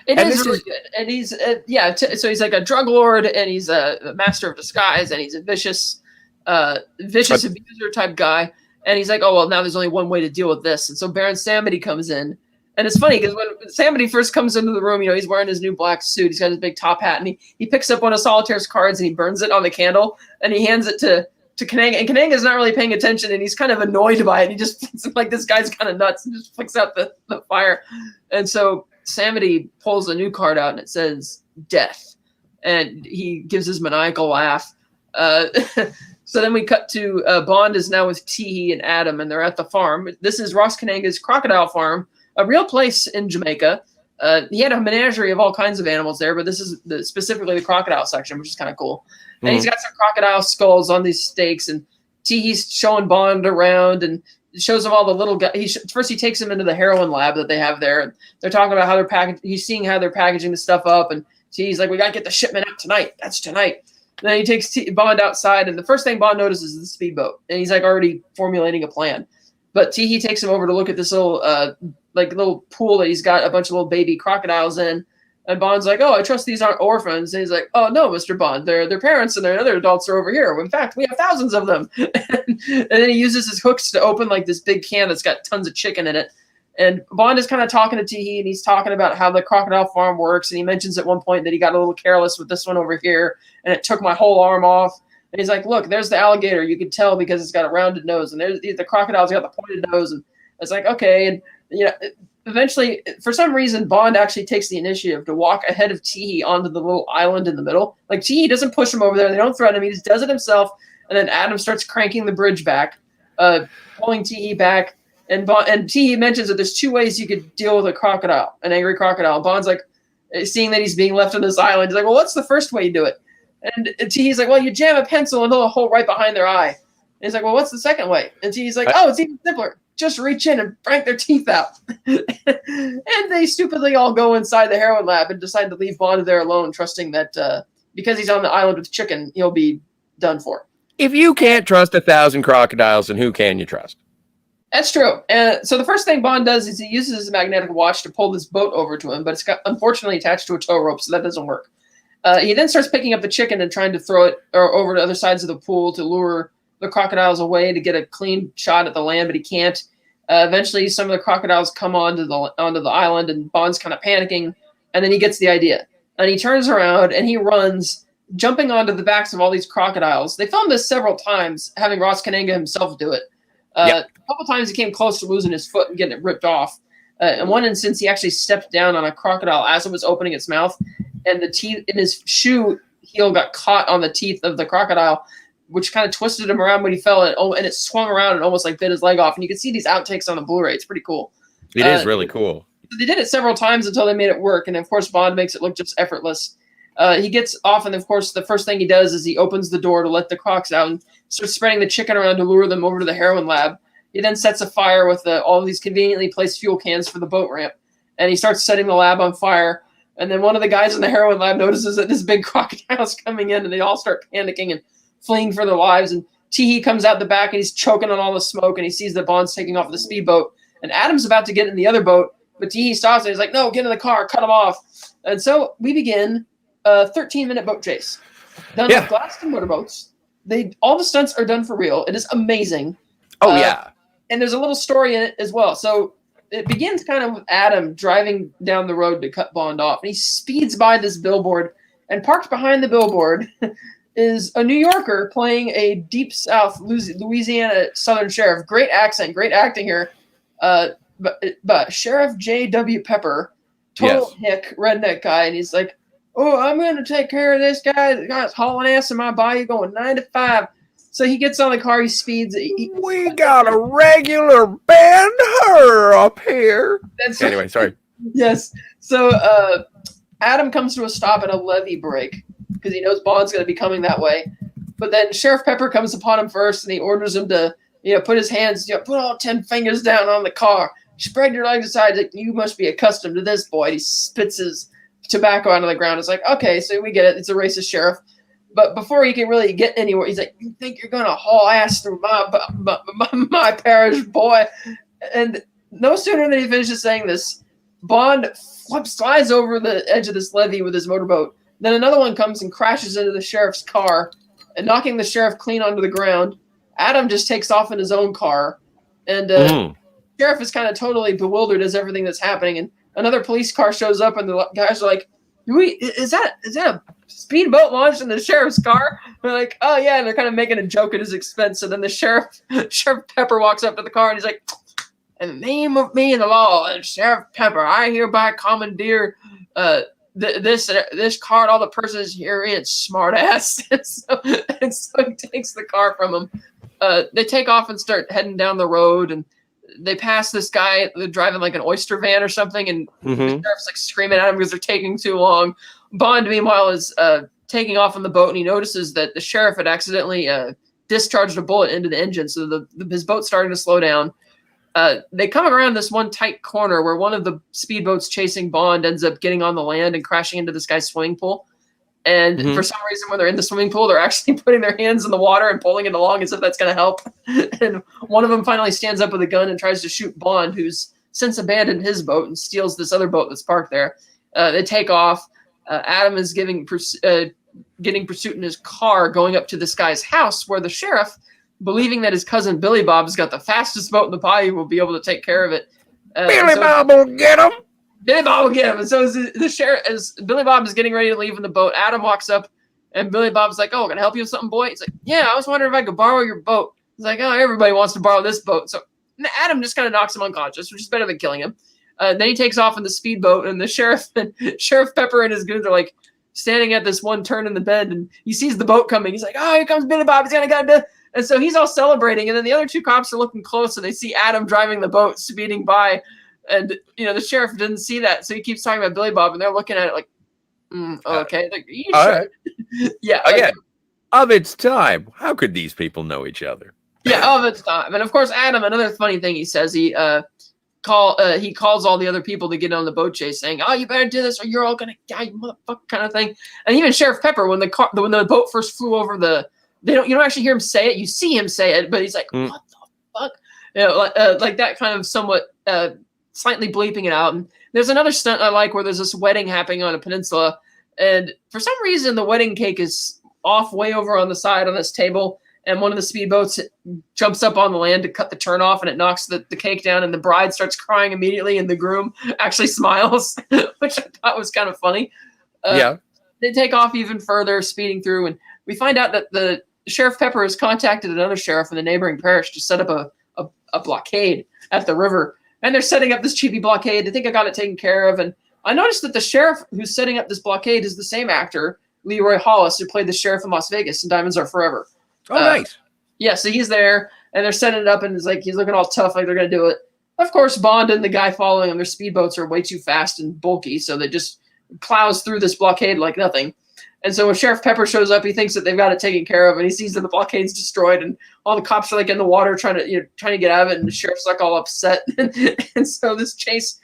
It is really good. And he's, so he's like a drug lord, and he's a master of disguise, and he's a vicious abuser type guy. And he's like, oh, well, now there's only one way to deal with this. And so Baron Samedi comes in. And it's funny because when Samedi first comes into the room, he's wearing his new black suit. He's got his big top hat, and he picks up one of Solitaire's cards and he burns it on the candle, and he hands it to Kananga. And Kananga's not really paying attention, and he's kind of annoyed by it. He just thinks like this guy's kind of nuts and just flicks out the fire. And so Samedi pulls a new card out, and it says death. And he gives his maniacal laugh. So then we cut to Bond is now with Teehee and Adam, and they're at the farm. This is Ross Kananga's crocodile farm, a real place in Jamaica. He had a menagerie of all kinds of animals there, but this is specifically the crocodile section, which is kind of cool. And he's got some crocodile skulls on these stakes, and Teehee's showing Bond around and shows him all the little guys. First, he takes him into the heroin lab that they have there, and they're talking about how they're packaging. He's seeing how they're packaging the stuff up, and Teehee's like, "We got to get the shipment out tonight. That's tonight." And then he takes Bond outside, and the first thing Bond notices is the speedboat, and he's like already formulating a plan. But Teehee takes him over to look at this little pool that he's got a bunch of little baby crocodiles in. And Bond's like, oh, I trust these aren't orphans. And he's like, oh, no, Mr. Bond, their parents and their other adults are over here. In fact, we have thousands of them. And then he uses his hooks to open like this big can that's got tons of chicken in it. And Bond is kind of talking to Teehee, and he's talking about how the crocodile farm works. And he mentions at one point that he got a little careless with this one over here, and it took my whole arm off. And he's like, look, there's the alligator. You can tell because it's got a rounded nose. And there's the crocodile's got the pointed nose. And it's like, okay. And, eventually, for some reason, Bond actually takes the initiative to walk ahead of Teehee onto the little island in the middle. Like, Teehee doesn't push him over there. They don't threaten him. He just does it himself. And then Adam starts cranking the bridge back, pulling Teehee back. And Teehee mentions that there's two ways you could deal with an angry crocodile. Bond's like, seeing that he's being left on this island, he's like, well, what's the first way you do it? And Teehee's like, well, you jam a pencil into a hole right behind their eye. And he's like, well, what's the second way? And Teehee's like, oh, it's even simpler. Just reach in and prank their teeth out. And they stupidly all go inside the heroin lab and decide to leave Bond there alone, trusting that because he's on the island with chicken, he'll be done for. If you can't trust 1,000 crocodiles, then who can you trust? That's true. So the first thing Bond does is he uses his magnetic watch to pull this boat over to him, but it's got unfortunately attached to a tow rope, so that doesn't work. He then starts picking up the chicken and trying to throw it over to other sides of the pool to lure the crocodiles away to get a clean shot at the land, but he can't. Eventually, some of the crocodiles come onto the island, and Bond's kind of panicking, and then he gets the idea. And he turns around, and he runs, jumping onto the backs of all these crocodiles. They filmed this several times, having Ross Kananga himself do it. A couple times he came close to losing his foot and getting it ripped off. In one instance, he actually stepped down on a crocodile as it was opening its mouth, and the teeth in his shoe heel got caught on the teeth of the crocodile, which kind of twisted him around when he fell, and it swung around and almost like bit his leg off. And you can see these outtakes on the Blu-ray. It's pretty cool. It is really cool. They did it several times until they made it work, and of course Bond makes it look just effortless. He gets off, and of course the first thing he does is he opens the door to let the crocs out and starts spreading the chicken around to lure them over to the heroin lab. He then sets a fire with all of these conveniently placed fuel cans for the boat ramp, and he starts setting the lab on fire. And then one of the guys in the heroin lab notices that this big crocodile is coming in, and they all start panicking and fleeing for their lives. And Teehee comes out the back, and he's choking on all the smoke, and he sees that Bond's taking off the speedboat. And Adam's about to get in the other boat, but Teehee stops, and he's like, no, get in the car, cut him off. And so we begin a 13-minute boat chase. Done with glass and motorboats. All the stunts are done for real. It is amazing. Oh, yeah. And there's a little story in it as well. So it begins kind of with Adam driving down the road to cut Bond off. And he speeds by this billboard, And parked behind the billboard is a New Yorker playing a Deep South Louisiana Southern sheriff. Great accent, great acting here. But Sheriff J.W. Pepper, total hick, redneck guy, and he's like, "Oh, I'm going to take care of this guy. The guy's hauling ass in my body going 95." So he gets on the car, he speeds. We got a regular Ben-Hur up here. Anyway, sorry. Yes. So Adam comes to a stop at a levee break because he knows Bond's going to be coming that way. But then Sheriff Pepper comes upon him first, and he orders him to, put his hands, put all 10 fingers down on the car. Spread your legs aside. Like, you must be accustomed to this, boy. He spits his tobacco onto the ground. It's like, okay, so we get it. It's a racist sheriff. But before he can really get anywhere, he's like, "You think you're going to haul ass through my parish, boy?" And no sooner than he finishes saying this, Bond flies over the edge of this levee with his motorboat. Then another one comes and crashes into the sheriff's car, and knocking the sheriff clean onto the ground. Adam just takes off in his own car, and the sheriff is kind of totally bewildered as everything that's happening. And another police car shows up, and the guys are like, "Is that a speedboat launched in the sheriff's car?" They're like, "Oh yeah," and they're kind of making a joke at his expense. So then the Sheriff Pepper walks up to the car and he's like, "In the name of me and the law and Sheriff Pepper, I hereby commandeer this car and all the persons herein, smart ass." and so he takes the car from him. They take off and start heading down the road, and they pass this guy driving like an oyster van or something, and the sheriff's like screaming at him because they're taking too long. Bond, meanwhile, is taking off on the boat, and he notices that the sheriff had accidentally discharged a bullet into the engine, so his boat's starting to slow down. They come around this one tight corner where one of the speedboats chasing Bond ends up getting on the land and crashing into this guy's swimming pool. And for some reason, when they're in the swimming pool, they're actually putting their hands in the water and pulling it along as if that's going to help. And one of them finally stands up with a gun and tries to shoot Bond, who's since abandoned his boat and steals this other boat that's parked there. They take off. Adam is getting pursuit in his car, going up to this guy's house where the sheriff, believing that his cousin Billy Bob has got the fastest boat in the body, will be able to take care of it. Billy Bob will get him. Billy Bob will get him. And so as the sheriff, as Billy Bob is getting ready to leave in the boat, Adam walks up, and Billy Bob's like, "Oh, can I help you with something, boy?" He's like, "Yeah, I was wondering if I could borrow your boat." He's like, "Oh, everybody wants to borrow this boat." So Adam just kind of knocks him unconscious, which is better than killing him. Then he takes off in the speedboat, and the sheriff Pepper and his goons are like standing at this one turn in the bend, and he sees the boat coming. He's like, "Oh, here comes Billy Bob. He's got a gun." And so he's all celebrating, and then the other two cops are looking close, and they see Adam driving the boat, speeding by. And, the sheriff didn't see that, so he keeps talking about Billy Bob, and they're looking at it like, okay. Like, you sure? Yeah. Again, of its time, how could these people know each other? Yeah, of its time. And, of course, Adam, another funny thing he says, he calls all the other people to get on the boat chase, saying, "Oh, you better do this or you're all going to die, you motherfucker," kind of thing. And even Sheriff Pepper, when the boat first flew over you don't actually hear him say it. You see him say it, but he's like, "What the fuck?" Like that kind of somewhat slightly bleeping it out. And there's another stunt I like where there's this wedding happening on a peninsula, and for some reason the wedding cake is off way over on the side on this table, and one of the speedboats jumps up on the land to cut the turn off, and it knocks the cake down, and the bride starts crying immediately, and the groom actually smiles, which I thought was kind of funny. They take off even further, speeding through, and we find out that the Sheriff Pepper has contacted another sheriff in the neighboring parish to set up a blockade at the river. And they're setting up this cheapy blockade. They think I got it taken care of. And I noticed that the sheriff who's setting up this blockade is the same actor, Leroy Hollis, who played the sheriff in Las Vegas in Diamonds Are Forever. Oh, nice. Yeah, so he's there, and they're setting it up, and he's looking all tough, like they're going to do it. Of course, Bond and the guy following him, their speedboats are way too fast and bulky, so they just plows through this blockade like nothing. And so when Sheriff Pepper shows up, he thinks that they've got it taken care of, and he sees that the blockade's destroyed, and all the cops are like in the water trying to get out of it, and the sheriff's like all upset. And so this chase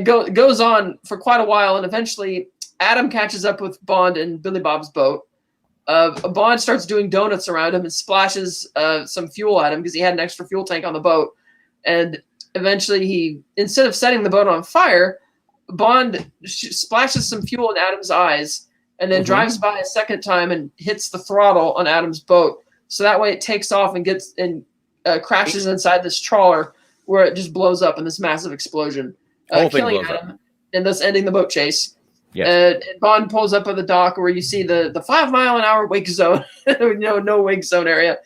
goes on for quite a while, and eventually Adam catches up with Bond and Billy Bob's boat. Bond starts doing donuts around him and splashes some fuel at him because he had an extra fuel tank on the boat. And eventually instead of setting the boat on fire, Bond splashes some fuel in Adam's eyes, and then drives by a second time and hits the throttle on Adam's boat. So that way it takes off and crashes inside this trawler, where it just blows up in this massive explosion, killing Adam and thus ending the boat chase. Yes. And Bond pulls up at the dock where you see the 5 mile an hour wake zone, no wake zone area.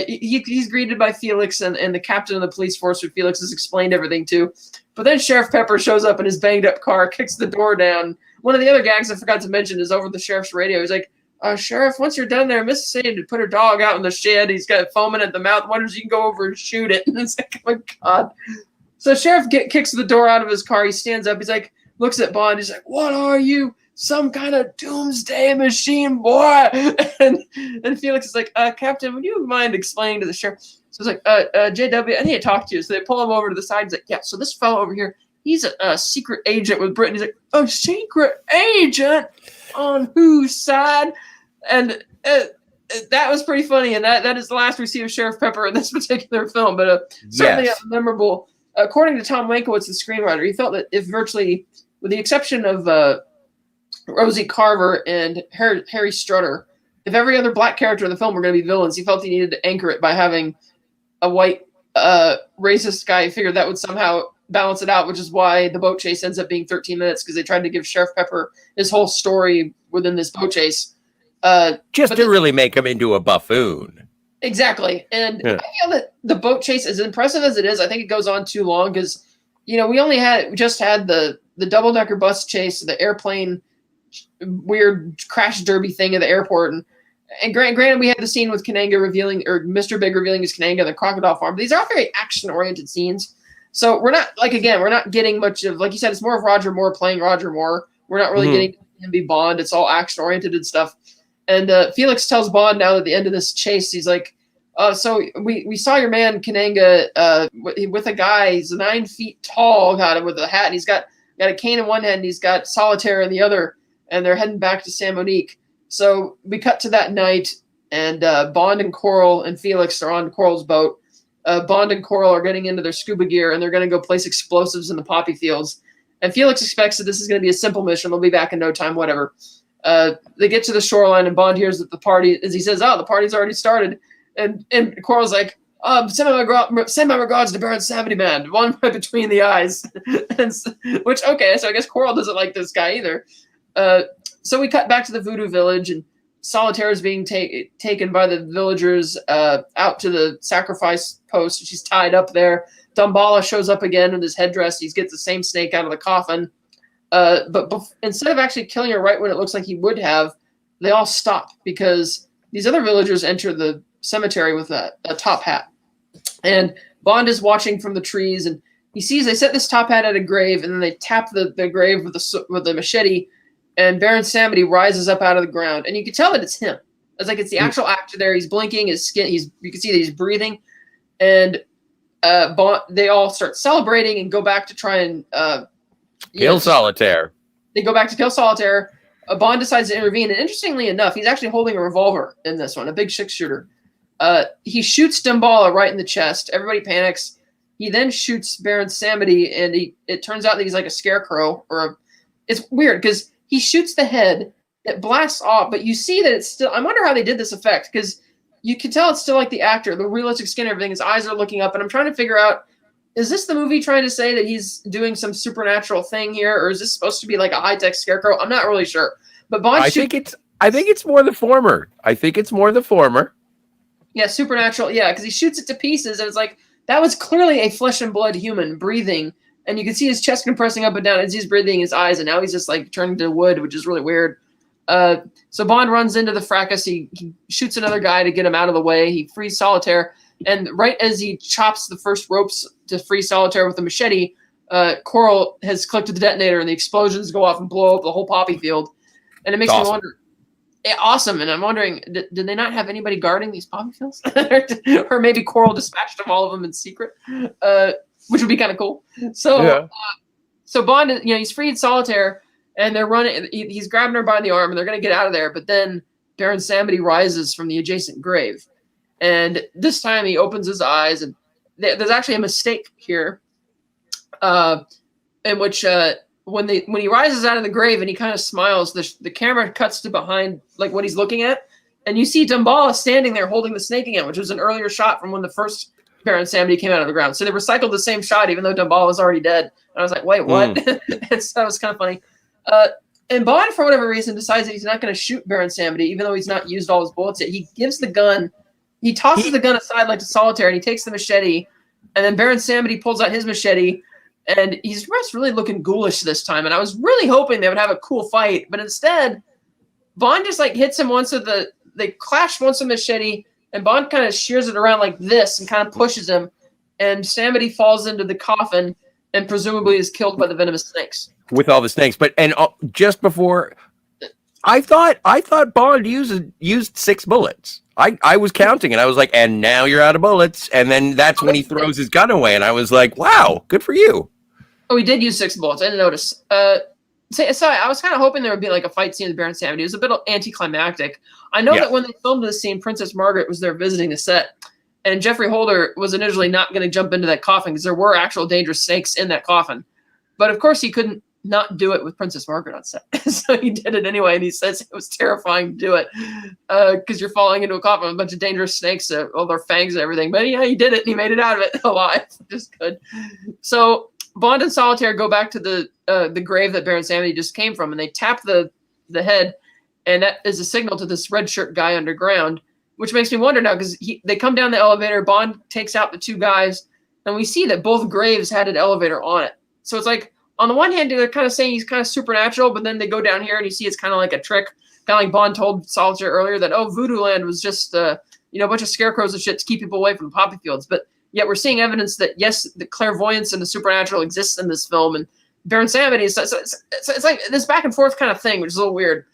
He's greeted by Felix and the captain of the police force, who Felix has explained everything to. But then Sheriff Pepper shows up in his banged up car, kicks the door down. One of the other gags I forgot to mention is over the sheriff's radio. He's like, Sheriff, once you're done there, Mrs. Sadie to put her dog out in the shed. He's got foaming at the mouth. Wonders you can go over and shoot it. And it's like, oh my God. So Sheriff kicks the door out of his car. He stands up. He's like, looks at Bond. He's like, what are you? Some kind of doomsday machine, boy. And Felix is like, Captain, would you mind explaining to the sheriff? So it's like, JW, I need to talk to you. So they pull him over to the side. He's like, yeah, so this fellow over here, he's a secret agent with Britain. He's like, a secret agent? On whose side? And that was pretty funny. And that is the last we see of Sheriff Pepper in this particular film. But certainly memorable. According to Tom Wankowitz, the screenwriter, he felt that if virtually, with the exception of Rosie Carver and Harry Strutter, if every other black character in the film were going to be villains, he felt he needed to anchor it by having a white racist guy. He figured that would somehow balance it out, which is why the boat chase ends up being 13 minutes, because they tried to give Sheriff Pepper his whole story within this boat chase. Just to really make him into a buffoon. Exactly. And I feel that the boat chase, as impressive as it is, I think it goes on too long, because, we just had the double-decker bus chase, the airplane weird crash derby thing at the airport. And granted, we had the scene with Kananga revealing, or Mr. Big revealing his Kananga, the crocodile farm. But these are all very action-oriented scenes. So we're not, we're not getting much of, like you said, it's more of Roger Moore playing Roger Moore. We're not really getting him be Bond. It's all action-oriented and stuff. And Felix tells Bond now at the end of this chase, he's like, so we saw your man Kananga with a guy. He's 9 feet tall, got him with a hat, and he's got a cane in one hand, and he's got solitaire in the other, and they're heading back to San Monique. So we cut to that night, and Bond and Coral and Felix are on Coral's boat. Bond and Coral are getting into their scuba gear, and they're going to go place explosives in the poppy fields. And Felix expects that this is going to be a simple mission. They'll be back in no time, whatever. They get to the shoreline, and Bond hears that the party, as he says, the party's already started. And Coral's like, send my regards to Baron Savity Man, one right between the eyes. Which, okay, so I guess Coral doesn't like this guy either. So we cut back to the Voodoo Village, and Solitaire is being taken by the villagers out to the sacrifice post. She's tied up there. Damballa shows up again in his headdress. He gets the same snake out of the coffin. But instead of actually killing her right when it looks like he would have, they all stop because these other villagers enter the cemetery with a top hat. And Bond is watching from the trees, and he sees they set this top hat at a grave, and then they tap the grave with the machete, and Baron Samedi rises up out of the ground, and you can tell that it's him. It's the actual actor there. He's blinking, his skin. You can see that he's breathing, and they all start celebrating and go back to try and kill Solitaire. They go back to kill Solitaire. Bond decides to intervene, and interestingly enough, he's actually holding a revolver in this one, a big 6-shooter. He shoots Damballa right in the chest. Everybody panics. He then shoots Baron Samedi, and it turns out that he's like a scarecrow, it's weird because he shoots the head, it blasts off, but you see that it's still. I wonder how they did this effect, because you can tell it's still like the actor, the realistic skin and everything. His eyes are looking up, and I'm trying to figure out, is this the movie trying to say that he's doing some supernatural thing here, or is this supposed to be like a high-tech scarecrow? I'm not really sure. But Bond I think it's more the former. Yeah, supernatural. Yeah, because he shoots it to pieces, and it's like, that was clearly a flesh and blood human breathing, and you can see his chest compressing up and down as he's breathing his eyes, and now he's just like turning to wood, which is really weird. So Bond runs into the fracas. He shoots another guy to get him out of the way. He frees Solitaire, and right as he chops the first ropes to free Solitaire with the machete, Coral has clicked the detonator, and the explosions go off and blow up the whole poppy field. And it makes me wonder. Awesome, and I'm wondering, did they not have anybody guarding these poppy fields? Or maybe Coral dispatched them, all of them in secret, which would be kind of cool. So, so Bond, he's freed Solitaire, and they're running. He's grabbing her by the arm, and they're going to get out of there. But then Baron Samedi rises from the adjacent grave, and this time he opens his eyes, and there's actually a mistake here, in which. When he rises out of the grave and he kind of smiles, the camera cuts to behind like what he's looking at, and you see Damballa standing there holding the snake again, which was an earlier shot from when the first Baron Samedi came out of the ground. So they recycled the same shot, even though Damballa was already dead. And I was like, wait, what? That was kind of funny. And Bond, for whatever reason, decides that he's not going to shoot Baron Samedi, even though he's not used all his bullets yet. He gives the gun, he tosses the gun aside like a solitaire, and he takes the machete. And then Baron Samedi pulls out his machete, and he's just really looking ghoulish this time. And I was really hoping they would have a cool fight, but instead, Bond just like hits him once with they clash once with the machete, and Bond kind of shears it around like this and kind of pushes him, and Samedi falls into the coffin and presumably is killed by the venomous snakes. With all the snakes, but just before, I thought Bond used 6 bullets. I was counting and I was like, and now you're out of bullets, and then that's when he throws his gun away, and I was like, wow, good for you. Oh, he did use 6 bullets. I didn't notice. So I was kind of hoping there would be like a fight scene with Baron Samedi. It was a bit anticlimactic. I know that when they filmed this scene, Princess Margaret was there visiting the set, and Jeffrey Holder was initially not going to jump into that coffin because there were actual dangerous snakes in that coffin. But of course, he couldn't not do it with Princess Margaret on set. So he did it anyway, and he says it was terrifying to do it because you're falling into a coffin with a bunch of dangerous snakes, all their fangs and everything. But yeah, he did it, and he made it out of it alive. Just good. So Bond and Solitaire go back to the grave that Baron Samedi just came from, and they tap the head, and that is a signal to this red shirt guy underground, which makes me wonder now because they come down the elevator, Bond takes out the 2 guys, and we see that both graves had an elevator on it. So it's like, on the one hand, they're kind of saying he's kind of supernatural, but then they go down here and you see it's kind of like a trick, kind of like Bond told Solitaire earlier that, Voodoo Land was just a bunch of scarecrows and shit to keep people away from the poppy fields. But yet we're seeing evidence that, yes, the clairvoyance and the supernatural exists in this film, and Baron Samedi, so it's like this back and forth kind of thing, which is a little weird.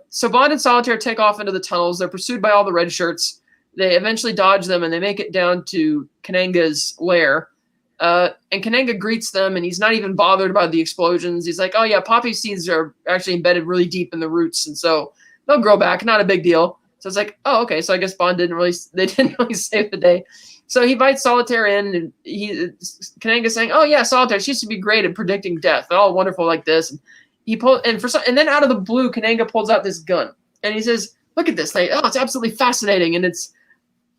So Bond and Solitaire take off into the tunnels. They're pursued by all the red shirts. They eventually dodge them, and they make it down to Kananga's lair. And Kananga greets them, and he's not even bothered by the explosions. He's like, oh yeah, poppy seeds are actually embedded really deep in the roots, and so they'll grow back, not a big deal. So it's like, oh, okay, so I guess Bond didn't really save the day. So he invites Solitaire in, and Kananga's saying, oh yeah, Solitaire, she used to be great at predicting death. They're all wonderful like this. And and then out of the blue, Kananga pulls out this gun, and he says, look at this thing. Oh, it's absolutely fascinating, and it's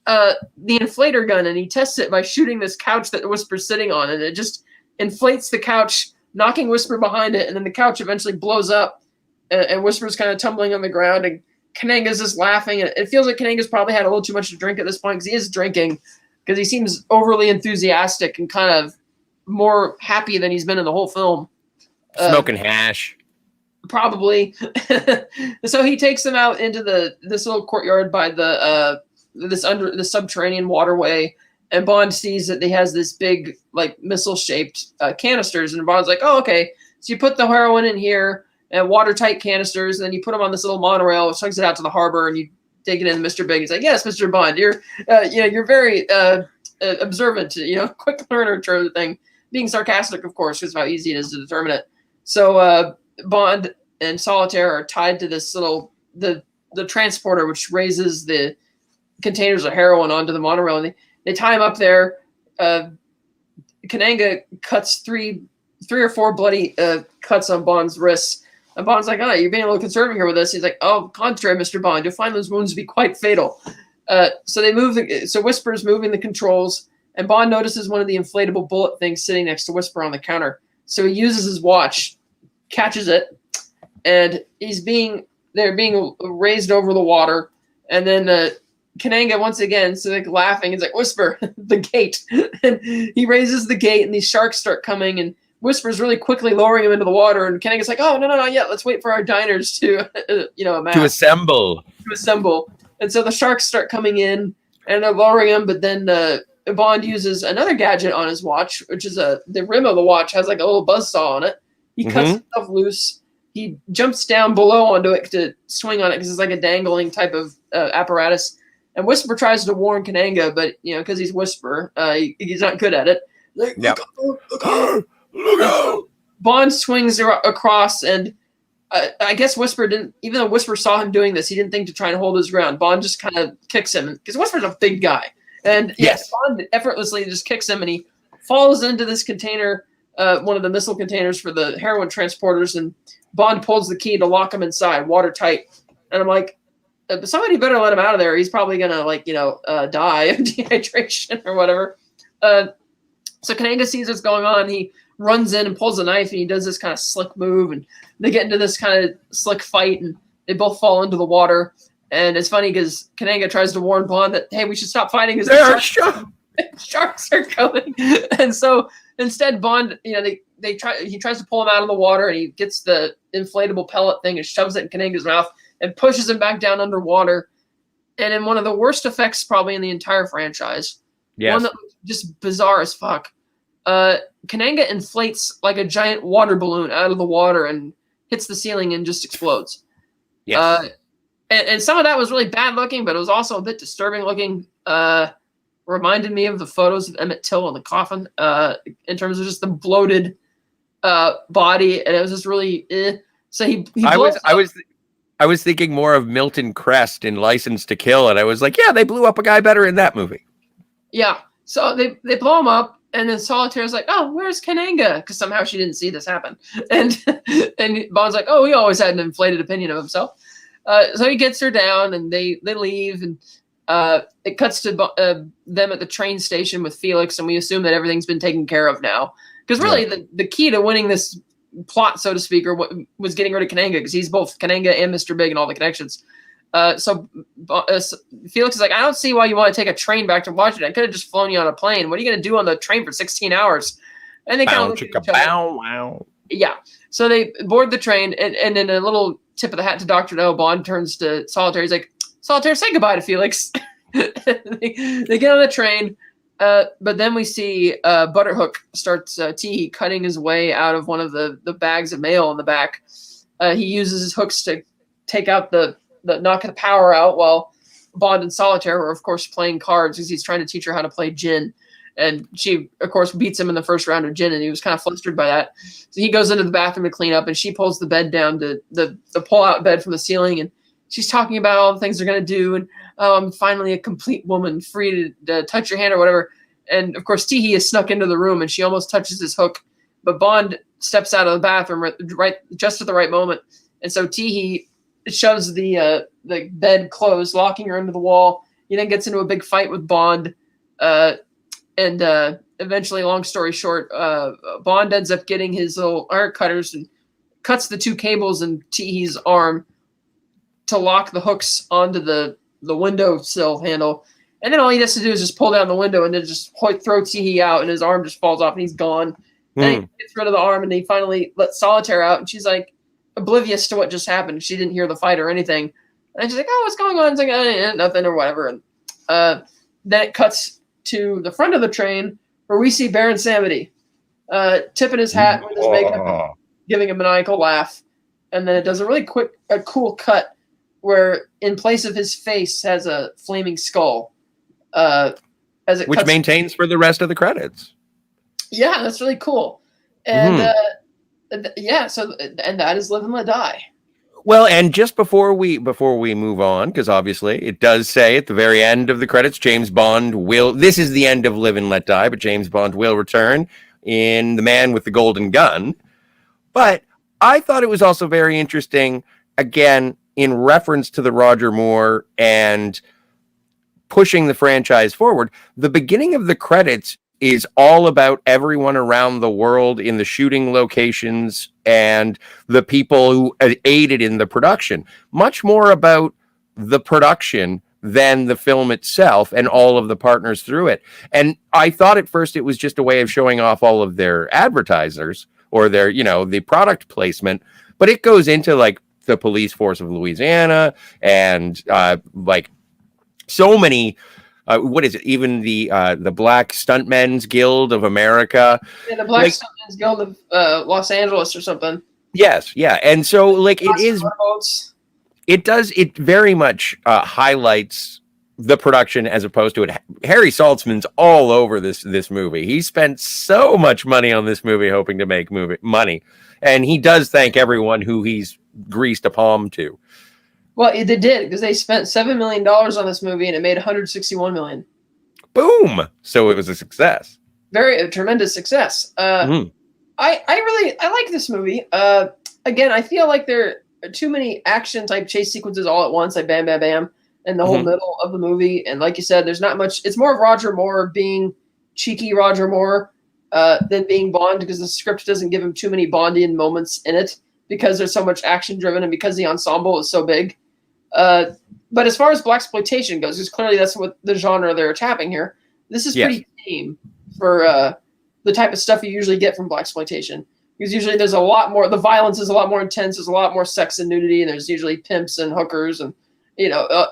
the inflator gun, and he tests it by shooting this couch that Whisper's sitting on, and it just inflates the couch, knocking Whisper behind it, and then the couch eventually blows up, and Whisper's kind of tumbling on the ground, and Kananga's just laughing, and it feels like Kananga's probably had a little too much to drink at this point, because he is drinking, because he seems overly enthusiastic and kind of more happy than he's been in the whole film. Smoking hash. Probably. So he takes them out into this little courtyard by the subterranean waterway, and Bond sees that he has this big like missile-shaped canisters, and Bond's like, oh, okay. So you put the heroin in here and watertight canisters, and then you put them on this little monorail, which takes it out to the harbor, and you take it in Mr. Big. He's like, yes, Mr. Bond, you're very observant, quick learner sort of thing. Being sarcastic, of course, because of how easy it is to determine it. So Bond and Solitaire are tied to this little the transporter, which raises the containers of heroin onto the monorail, and they tie him up there. Kananga cuts three or four bloody cuts on Bond's wrists, and Bond's like, you're being a little conservative here with this. He's like, oh, contrary, Mr. Bond, you'll find those wounds to be quite fatal. So they move so Whisper's moving the controls, and Bond notices one of the inflatable bullet things sitting next to Whisper on the counter. So he uses his watch, catches it, and they're being raised over the water, and then Kananga once again, so like laughing, he's like, Whisper, the gate. And he raises the gate, and these sharks start coming, and Whisper's really quickly lowering him into the water, and Kananga's like, oh, no, not yet. Let's wait for our diners to, amass. To assemble. And so the sharks start coming in, and they're lowering him, but then Bond uses another gadget on his watch, which is the rim of the watch has like a little buzzsaw on it. He cuts himself loose. He jumps down below onto it to swing on it because it's like a dangling type of apparatus. And Whisper tries to warn Kananga, but because he's Whisper, he's not good at it. Like, yep. Look out! Bond swings across, and I guess Whisper didn't. Even though Whisper saw him doing this, he didn't think to try and hold his ground. Bond just kind of kicks him because Whisper's a big guy, and yes, Bond effortlessly just kicks him, and he falls into this container, one of the missile containers for the heroin transporters, and Bond pulls the key to lock him inside, watertight. And I'm like, somebody better let him out of there. He's probably gonna die of dehydration or whatever. So Kananga sees what's going on. He runs in and pulls a knife, and he does this kind of slick move, and they get into this kind of slick fight, and they both fall into the water. And it's funny because Kananga tries to warn Bond that, hey, we should stop fighting because sharks are coming. And so instead, Bond, he tries to pull him out of the water, and he gets the inflatable pellet thing and shoves it in Kananga's mouth and pushes him back down underwater. And in one of the worst effects probably in the entire franchise, one that was just bizarre as fuck, Kananga inflates like a giant water balloon out of the water and hits the ceiling and just explodes. Yes. And some of that was really bad looking, but it was also a bit disturbing looking. Reminded me of the photos of Emmett Till in the coffin, in terms of just the bloated body, and it was just really. So he I was thinking more of Milton Crest in License to Kill, and I was like, yeah, they blew up a guy better in that movie. Yeah, so they blow him up, and then Solitaire's like, oh, where's Kananga? Because somehow she didn't see this happen, and Bond's like, oh, he always had an inflated opinion of himself. So he gets her down, and they leave, and it cuts to them at the train station with Felix, and we assume that everything's been taken care of now. Because really, the key to winning this plot, so to speak, or what was getting rid of Kananga, because he's both Kananga and Mr. Big and all the connections. So Felix is like, I don't see why you want to take a train back to Washington. I could have just flown you on a plane. What are you going to do on the train for 16 hours? And they kind of look at each other. Wow. Yeah. So they board the train, and in a little tip of the hat to Dr. No, Bond turns to Solitaire. He's like, Solitaire, say goodbye to Felix. They get on the train, but then we see Butterhook starts cutting his way out of one of the bags of mail in the back. He uses his hooks to take out knock the power out, while Bond and Solitaire are, of course, playing cards because he's trying to teach her how to play gin. And she, of course, beats him in the first round of gin, and he was kind of flustered by that. So he goes into the bathroom to clean up, and she pulls the bed down to the pull-out bed from the ceiling, and she's talking about all the things they're going to do, and I'm finally a complete woman, free to touch your hand or whatever. And, of course, Teehee is snuck into the room, and she almost touches his hook, but Bond steps out of the bathroom right just at the right moment. And so Teehee shoves the bed closed, locking her into the wall. He then gets into a big fight with Bond, and eventually, long story short, Bond ends up getting his little iron cutters and cuts the two cables in Teehee's arm to lock the hooks onto the windowsill handle. And then all he has to do is just pull down the window and then just throw Teehee out, and his arm just falls off and he's gone. Then he gets rid of the arm, and he finally lets Solitaire out, and she's like oblivious to what just happened. She didn't hear the fight or anything. And she's like, oh, what's going on? It's like, nothing or whatever. And then it cuts to the front of the train where we see Baron Samedi tipping his hat with his makeup, giving a maniacal laugh. And then it does a cool cut where in place of his face has a flaming skull. Which maintains for the rest of the credits. Yeah, that's really cool. And and that is Live and Let Die. Well, and just before we move on, because obviously it does say at the very end of the credits, James Bond will. This is the end of Live and Let Die, but James Bond will return in The Man with the Golden Gun. But I thought it was also very interesting, again, in reference to the Roger Moore and pushing the franchise forward. The beginning of the credits is all about everyone around the world in the shooting locations and the people who aided in the production. Much more about the production than the film itself and all of the partners through it. And I thought at first it was just a way of showing off all of their advertisers or their, the product placement, but it goes into like the police force of Louisiana and like so many. What is it? Even the Black Stuntmen's Guild of America. Yeah, the Black Stuntmen's Guild of Los Angeles or something. Yes, yeah. And so like it very much highlights the production as opposed to it. Harry Saltzman's all over this movie. He spent so much money on this movie hoping to make money. And he does thank everyone who he's greased a palm to. Well, they did, because they spent $7 million on this movie, and it made $161 million. Boom! So it was a success. A tremendous success. I like this movie. Again, I feel like there are too many action-type chase sequences all at once, like bam, bam, bam, in the whole middle of the movie. And like you said, there's not much. It's more of Roger Moore being cheeky Roger Moore. than being Bond, because the script doesn't give him too many Bondian moments in it because there's so much action driven and because the ensemble is so big. But as far as blaxploitation goes, because clearly that's what the genre they're tapping here, this is pretty tame for the type of stuff you usually get from blaxploitation. Because usually there's a lot more, the violence is a lot more intense, there's a lot more sex and nudity, and there's usually pimps and hookers and,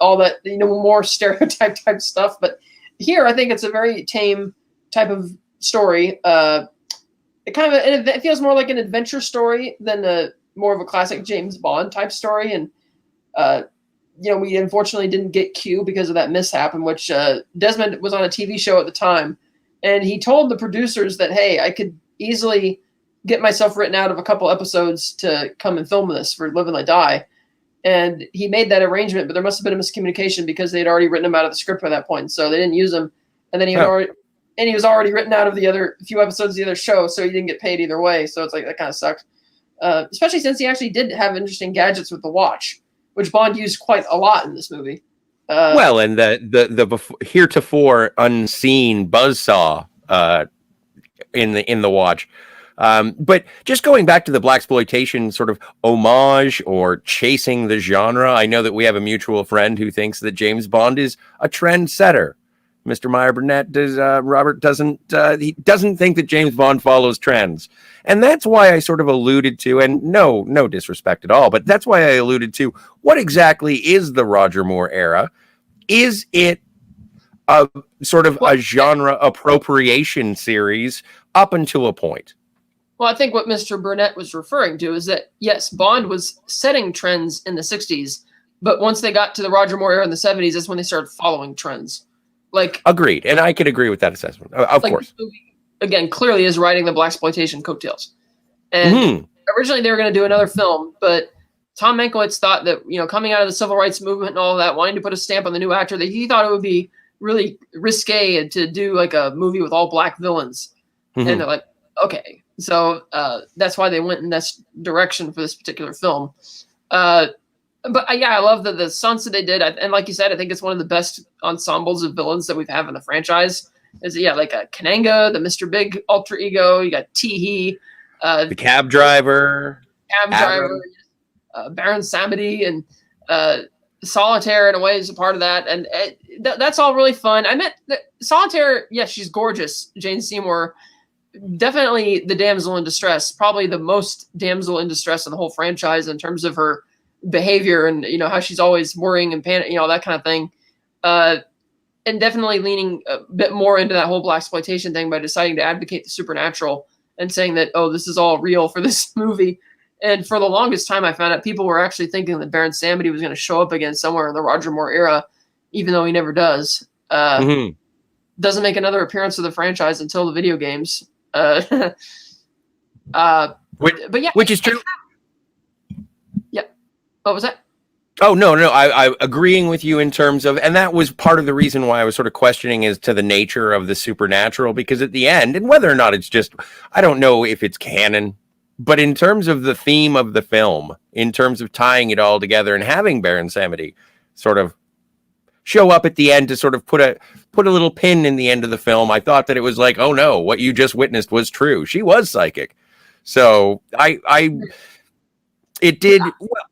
all that, more stereotype type stuff. But here, I think it's a very tame type of story. It feels more like an adventure story than more of a classic James Bond type story. And, we unfortunately didn't get Q because of that mishap, in which Desmond was on a TV show at the time. And he told the producers that, hey, I could easily get myself written out of a couple episodes to come and film this for Live and Let Die. And he made that arrangement, but there must have been a miscommunication because they had already written him out of the script by that point. So they didn't use him. And then he was already written out of the other few episodes of the other show, so he didn't get paid either way. So it's like, that kind of sucked. Especially since he actually did have interesting gadgets with the watch, which Bond used quite a lot in this movie. And the heretofore unseen buzzsaw in the watch. But just going back to the blaxploitation sort of homage or chasing the genre, I know that we have a mutual friend who thinks that James Bond is a trendsetter. Mr. Meyer Burnett Robert doesn't think that James Bond follows trends. And that's why I sort of alluded to, and no disrespect at all, but that's why I alluded to, what exactly is the Roger Moore era? Is it a sort of a genre appropriation series up until a point? Well, I think what Mr. Burnett was referring to is that, yes, Bond was setting trends in the 60s, but once they got to the Roger Moore era in the 70s, that's when they started following trends. Agreed, and I could agree with that assessment, of course. This movie, again, clearly is riding the blaxploitation coattails. And originally they were going to do another film, but Tom Mankiewicz thought that, coming out of the civil rights movement and all of that, wanting to put a stamp on the new actor, that he thought it would be really risque to do like a movie with all black villains. And they're like, okay. So that's why they went in this direction for this particular film. But I love the stunts that they did. And like you said, I think it's one of the best ensembles of villains that we've had in the franchise. Like a Kananga, the Mr. Big alter ego. You got Teehee. The cab driver. Baron Samedi, and Solitaire in a way is a part of that. And that's all really fun. I met Solitaire. Yes, she's gorgeous. Jane Seymour. Definitely the damsel in distress, probably the most damsel in distress in the whole franchise in terms of her behavior and, how she's always worrying and panic, that kind of thing. And definitely leaning a bit more into that whole blaxploitation thing by deciding to advocate the supernatural and saying that, oh, this is all real for this movie. And for the longest time, I found out people were actually thinking that Baron Samedi was going to show up again somewhere in the Roger Moore era, even though he never does. Doesn't make another appearance of the franchise until the video games. But yeah, which is true. Yeah. What was that? Oh, no. I agreeing with you in terms of, and that was part of the reason why I was sort of questioning as to the nature of the supernatural, because at the end, and whether or not it's just, I don't know if it's canon, but in terms of the theme of the film, in terms of tying it all together and having Baron Samedi sort of show up at the end to sort of put a little pin in the end of the film, I thought that it was like, oh no, what you just witnessed was true. She was psychic. So it did well.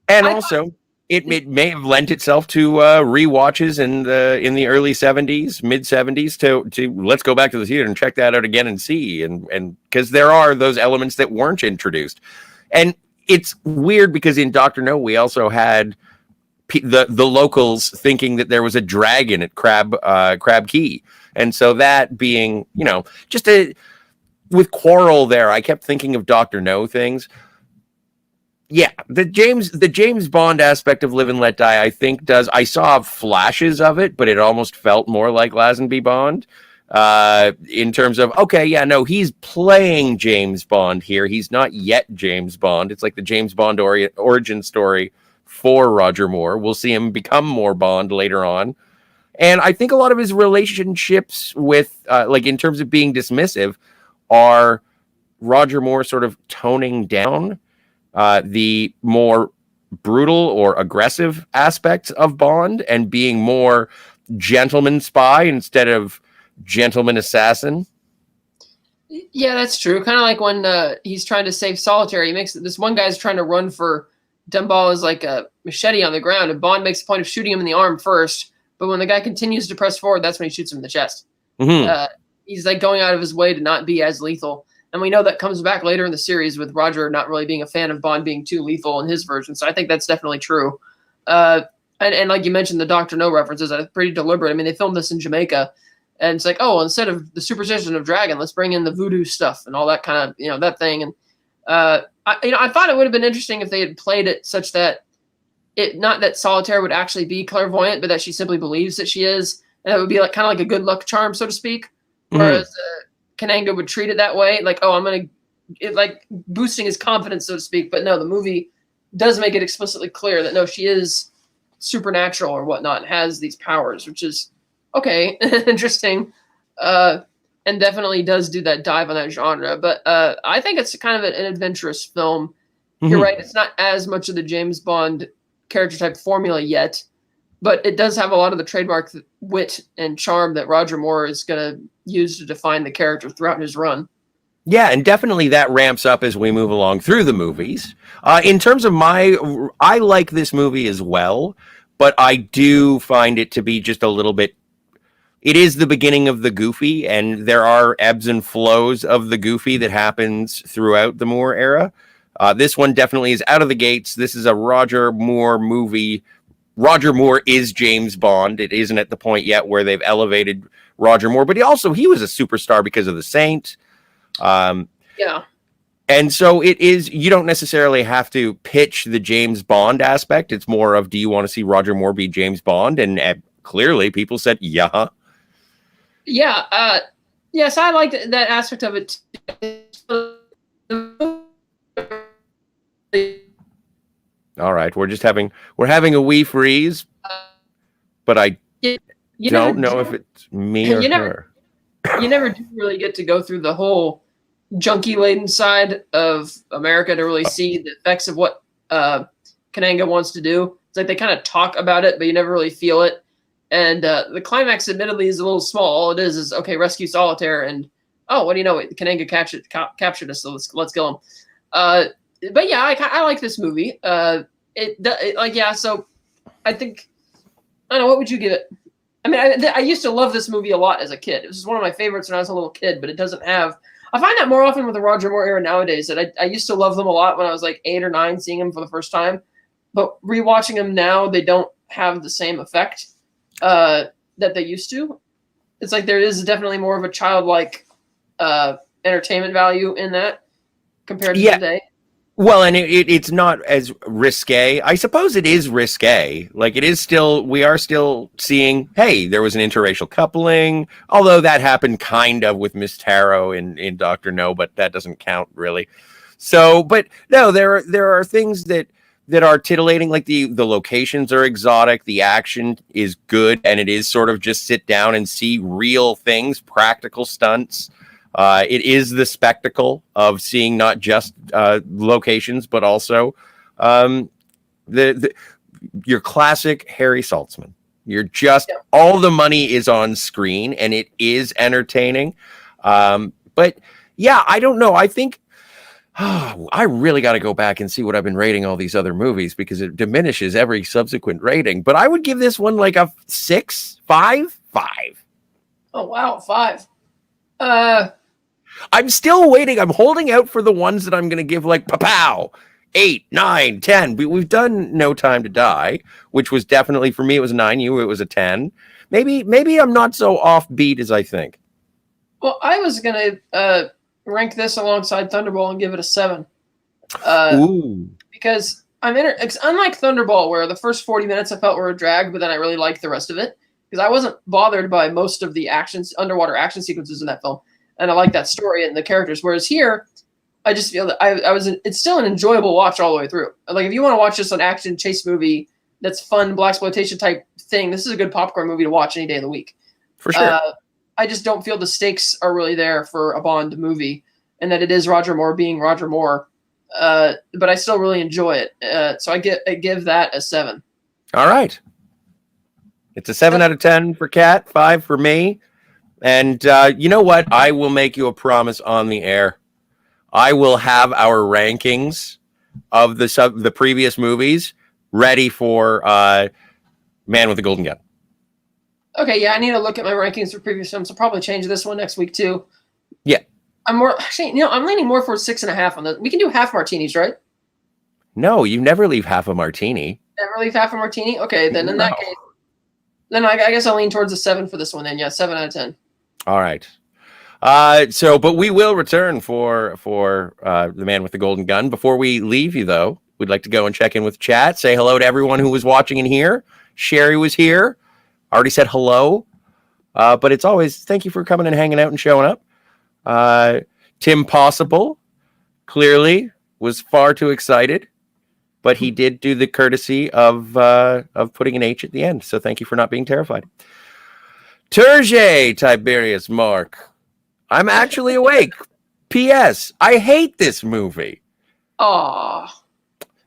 And also it may have lent itself to rewatches in the early 70s, mid 70s to let's go back to the theater and check that out again and see. And because there are those elements that weren't introduced. And it's weird because in Dr. No, we also had the locals thinking that there was a dragon at Crab Key. And so that being, just with Quarrel there, I kept thinking of Dr. No things. Yeah, the James Bond aspect of Live and Let Die, I think I saw flashes of it, but it almost felt more like Lazenby Bond in terms of, okay, yeah, no, he's playing James Bond here. He's not yet James Bond. It's like the James Bond origin story for Roger Moore. We'll see him become more Bond later on. And I think a lot of his relationships with, in terms of being dismissive, are Roger Moore sort of toning down the more brutal or aggressive aspects of Bond and being more gentleman spy instead of gentleman assassin. Yeah, that's true. Kind of like when he's trying to save Solitaire. He makes this one guy's trying to run for Dunball is like a machete on the ground, and Bond makes a point of shooting him in the arm first. But when the guy continues to press forward, that's when he shoots him in the chest. Mm-hmm. He's like going out of his way to not be as lethal. And we know that comes back later in the series with Roger not really being a fan of Bond being too lethal in his version. So I think that's definitely true. And like you mentioned, the Dr. No references are pretty deliberate. I mean, they filmed this in Jamaica. And it's like, oh, instead of the superstition of dragon, let's bring in the voodoo stuff and all that kind of, that thing. And, I thought it would have been interesting if they had played it such that not that Solitaire would actually be clairvoyant, but that she simply believes that she is. And it would be like kind of like a good luck charm, so to speak. Whereas Kananga would treat it that way. Like, oh, like boosting his confidence, so to speak. But no, the movie does make it explicitly clear that no, she is supernatural or whatnot, and has these powers, which is okay, interesting, and definitely does do that dive on that genre. But I think it's kind of an adventurous film. You're right; it's not as much of the James Bond character type formula yet, but it does have a lot of the trademark wit and charm that Roger Moore is going to use to define the character throughout his run. Yeah, and definitely that ramps up as we move along through the movies. In terms of I like this movie as well, but I do find it to be just a little bit. It is the beginning of the goofy, and there are ebbs and flows of the goofy that happens throughout the Moore era. This one definitely is out of the gates. This is a Roger Moore movie. Roger Moore is James Bond. It isn't at the point yet where they've elevated Roger Moore, but he was a superstar because of The Saint. Yeah. And so it is, you don't necessarily have to pitch the James Bond aspect. It's more of, do you want to see Roger Moore be James Bond? And clearly people said, yeah. Yeah. Yes, I liked that aspect of it. All right. We're having a wee freeze, but I don't know if it's me or her. You never do really get to go through the whole junkie-laden side of America to really see the effects of what Kananga wants to do. It's like they kind of talk about it, but you never really feel it. And the climax, admittedly, is a little small. All it is okay, rescue Solitaire, and oh, what do you know? Kananga captured us, so let's kill him. But yeah, I like this movie. So I think, I don't know, what would you give it? I mean, I used to love this movie a lot as a kid. It was one of my favorites when I was a little kid, but it doesn't have. I find that more often with the Roger Moore era nowadays, that I used to love them a lot when I was like 8 or 9, seeing them for the first time. But rewatching them now, they don't have the same effect that they used to. It's like there is definitely more of a childlike entertainment value in that compared to today. Well, and it's not as risque. I suppose it is risque. Like, it is still, we are still seeing, hey, there was an interracial coupling, although that happened kind of with Miss Tarot in Dr. No, but that doesn't count really. So, but no, there are things that are titillating, like the locations are exotic, the action is good, and it is sort of just sit down and see real things, practical stunts. It is the spectacle of seeing not just locations, but also your classic Harry Saltzman. You're just all the money is on screen, and it is entertaining. But yeah, I don't know. I think I really got to go back and see what I've been rating all these other movies, because it diminishes every subsequent rating. But I would give this one like a 6, 5. Oh wow, 5. I'm still waiting. I'm holding out for the ones that I'm going to give like pow, 8, 9, 10. We've done No Time to Die, which was definitely, for me, it was a 9. It was a 10. Maybe I'm not so offbeat as I think. Well, I was going to rank this alongside Thunderball and give it a 7. Because unlike Thunderball, where the first 40 minutes I felt were a drag, but then I really liked the rest of it, because I wasn't bothered by most of the underwater action sequences in that film. And I like that story and the characters. Whereas here, I just feel that it's still an enjoyable watch all the way through. Like, if you want to watch just an action chase movie that's fun, blaxploitation type thing, this is a good popcorn movie to watch any day of the week. For sure. I just don't feel the stakes are really there for a Bond movie, and that it is Roger Moore being Roger Moore. But I still really enjoy it. So I give that a 7. All right. It's a 7 out of 10 for Kat, 5 for me. And you know what? I will make you a promise on the air. I will have our rankings of the previous movies ready for Man with the Golden Gun. Okay, yeah, I need to look at my rankings for previous films. I'll probably change this one next week too. Yeah. I'm leaning more for 6.5 on this. We can do half martinis, right? No, you never leave half a martini. Never leave half a martini? Okay, then in that case, then I guess I'll lean towards a 7 for this one then. Yeah, 7 out of 10. All right. But we will return for The Man with the Golden Gun. Before we leave you, though, we'd like to go and check in with chat. Say hello to everyone who was watching in here. Sherry was here. Already said hello. But it's always thank you for coming and hanging out and showing up. Tim Possible clearly was far too excited, but he did do the courtesy of putting an H at the end. So thank you for not being terrified. Turge Tiberius Mark. I'm actually awake. P.S. I hate this movie. Oh.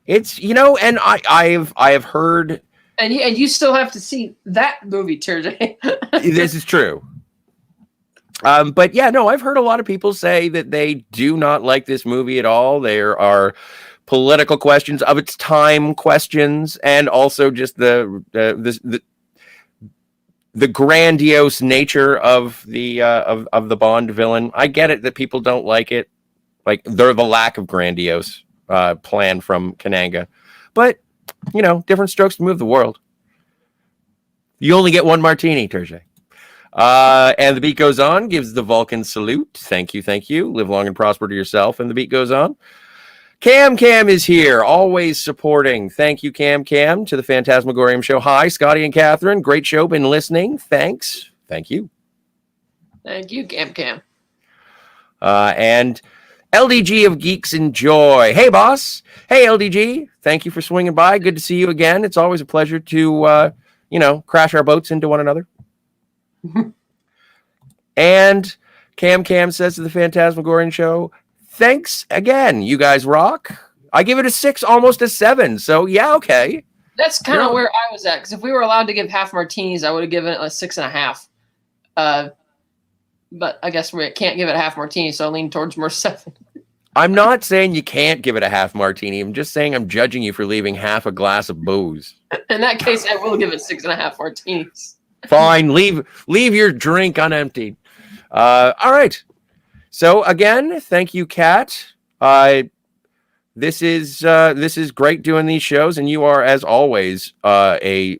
It's and I have heard. And you still have to see that movie, Turge. This is true. But yeah, no, I've heard a lot of people say that they do not like this movie at all. There are political questions of its time questions, and also just the grandiose nature of the Bond villain. I get it that people don't like it, like they're the lack of grandiose plan from Kananga, but different strokes to move the world. You only get one martini, Turge. And the beat goes on, gives the Vulcan salute. Thank you. Live long and prosper to yourself. And the beat goes on. Cam is here, always supporting. Thank you, Cam, to the Fantasmagorium show. Hi, Scotty and Catherine. Great show. Been listening. Thanks. Thank you. Thank you, Cam. And LDG of Geeks and Joy. Hey, boss. Hey, LDG. Thank you for swinging by. Good to see you again. It's always a pleasure to, crash our boats into one another. And Cam says to the Fantasmagorium show, thanks again. You guys rock. I give it a 6, almost a 7. So yeah, okay. That's kind of where I was at. Because if we were allowed to give half martinis, I would have given it a 6.5. But I guess we can't give it a half martini, so I lean towards more 7. I'm not saying you can't give it a half martini. I'm just saying I'm judging you for leaving half a glass of booze. In that case, I will give it 6.5 martinis. Fine, leave your drink unemptied. All right. So again, thank you, Kat. This is great doing these shows, and you are, as always, a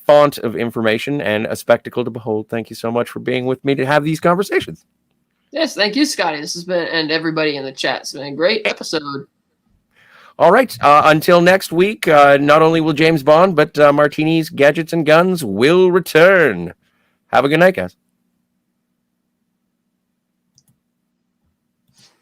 font of information and a spectacle to behold. Thank you so much for being with me to have these conversations. Yes, thank you, Scotty. This has been, and everybody in the chat. It's been a great episode. All right. Until next week, not only will James Bond, but Martinis, Gadgets, and Guns will return. Have a good night, guys.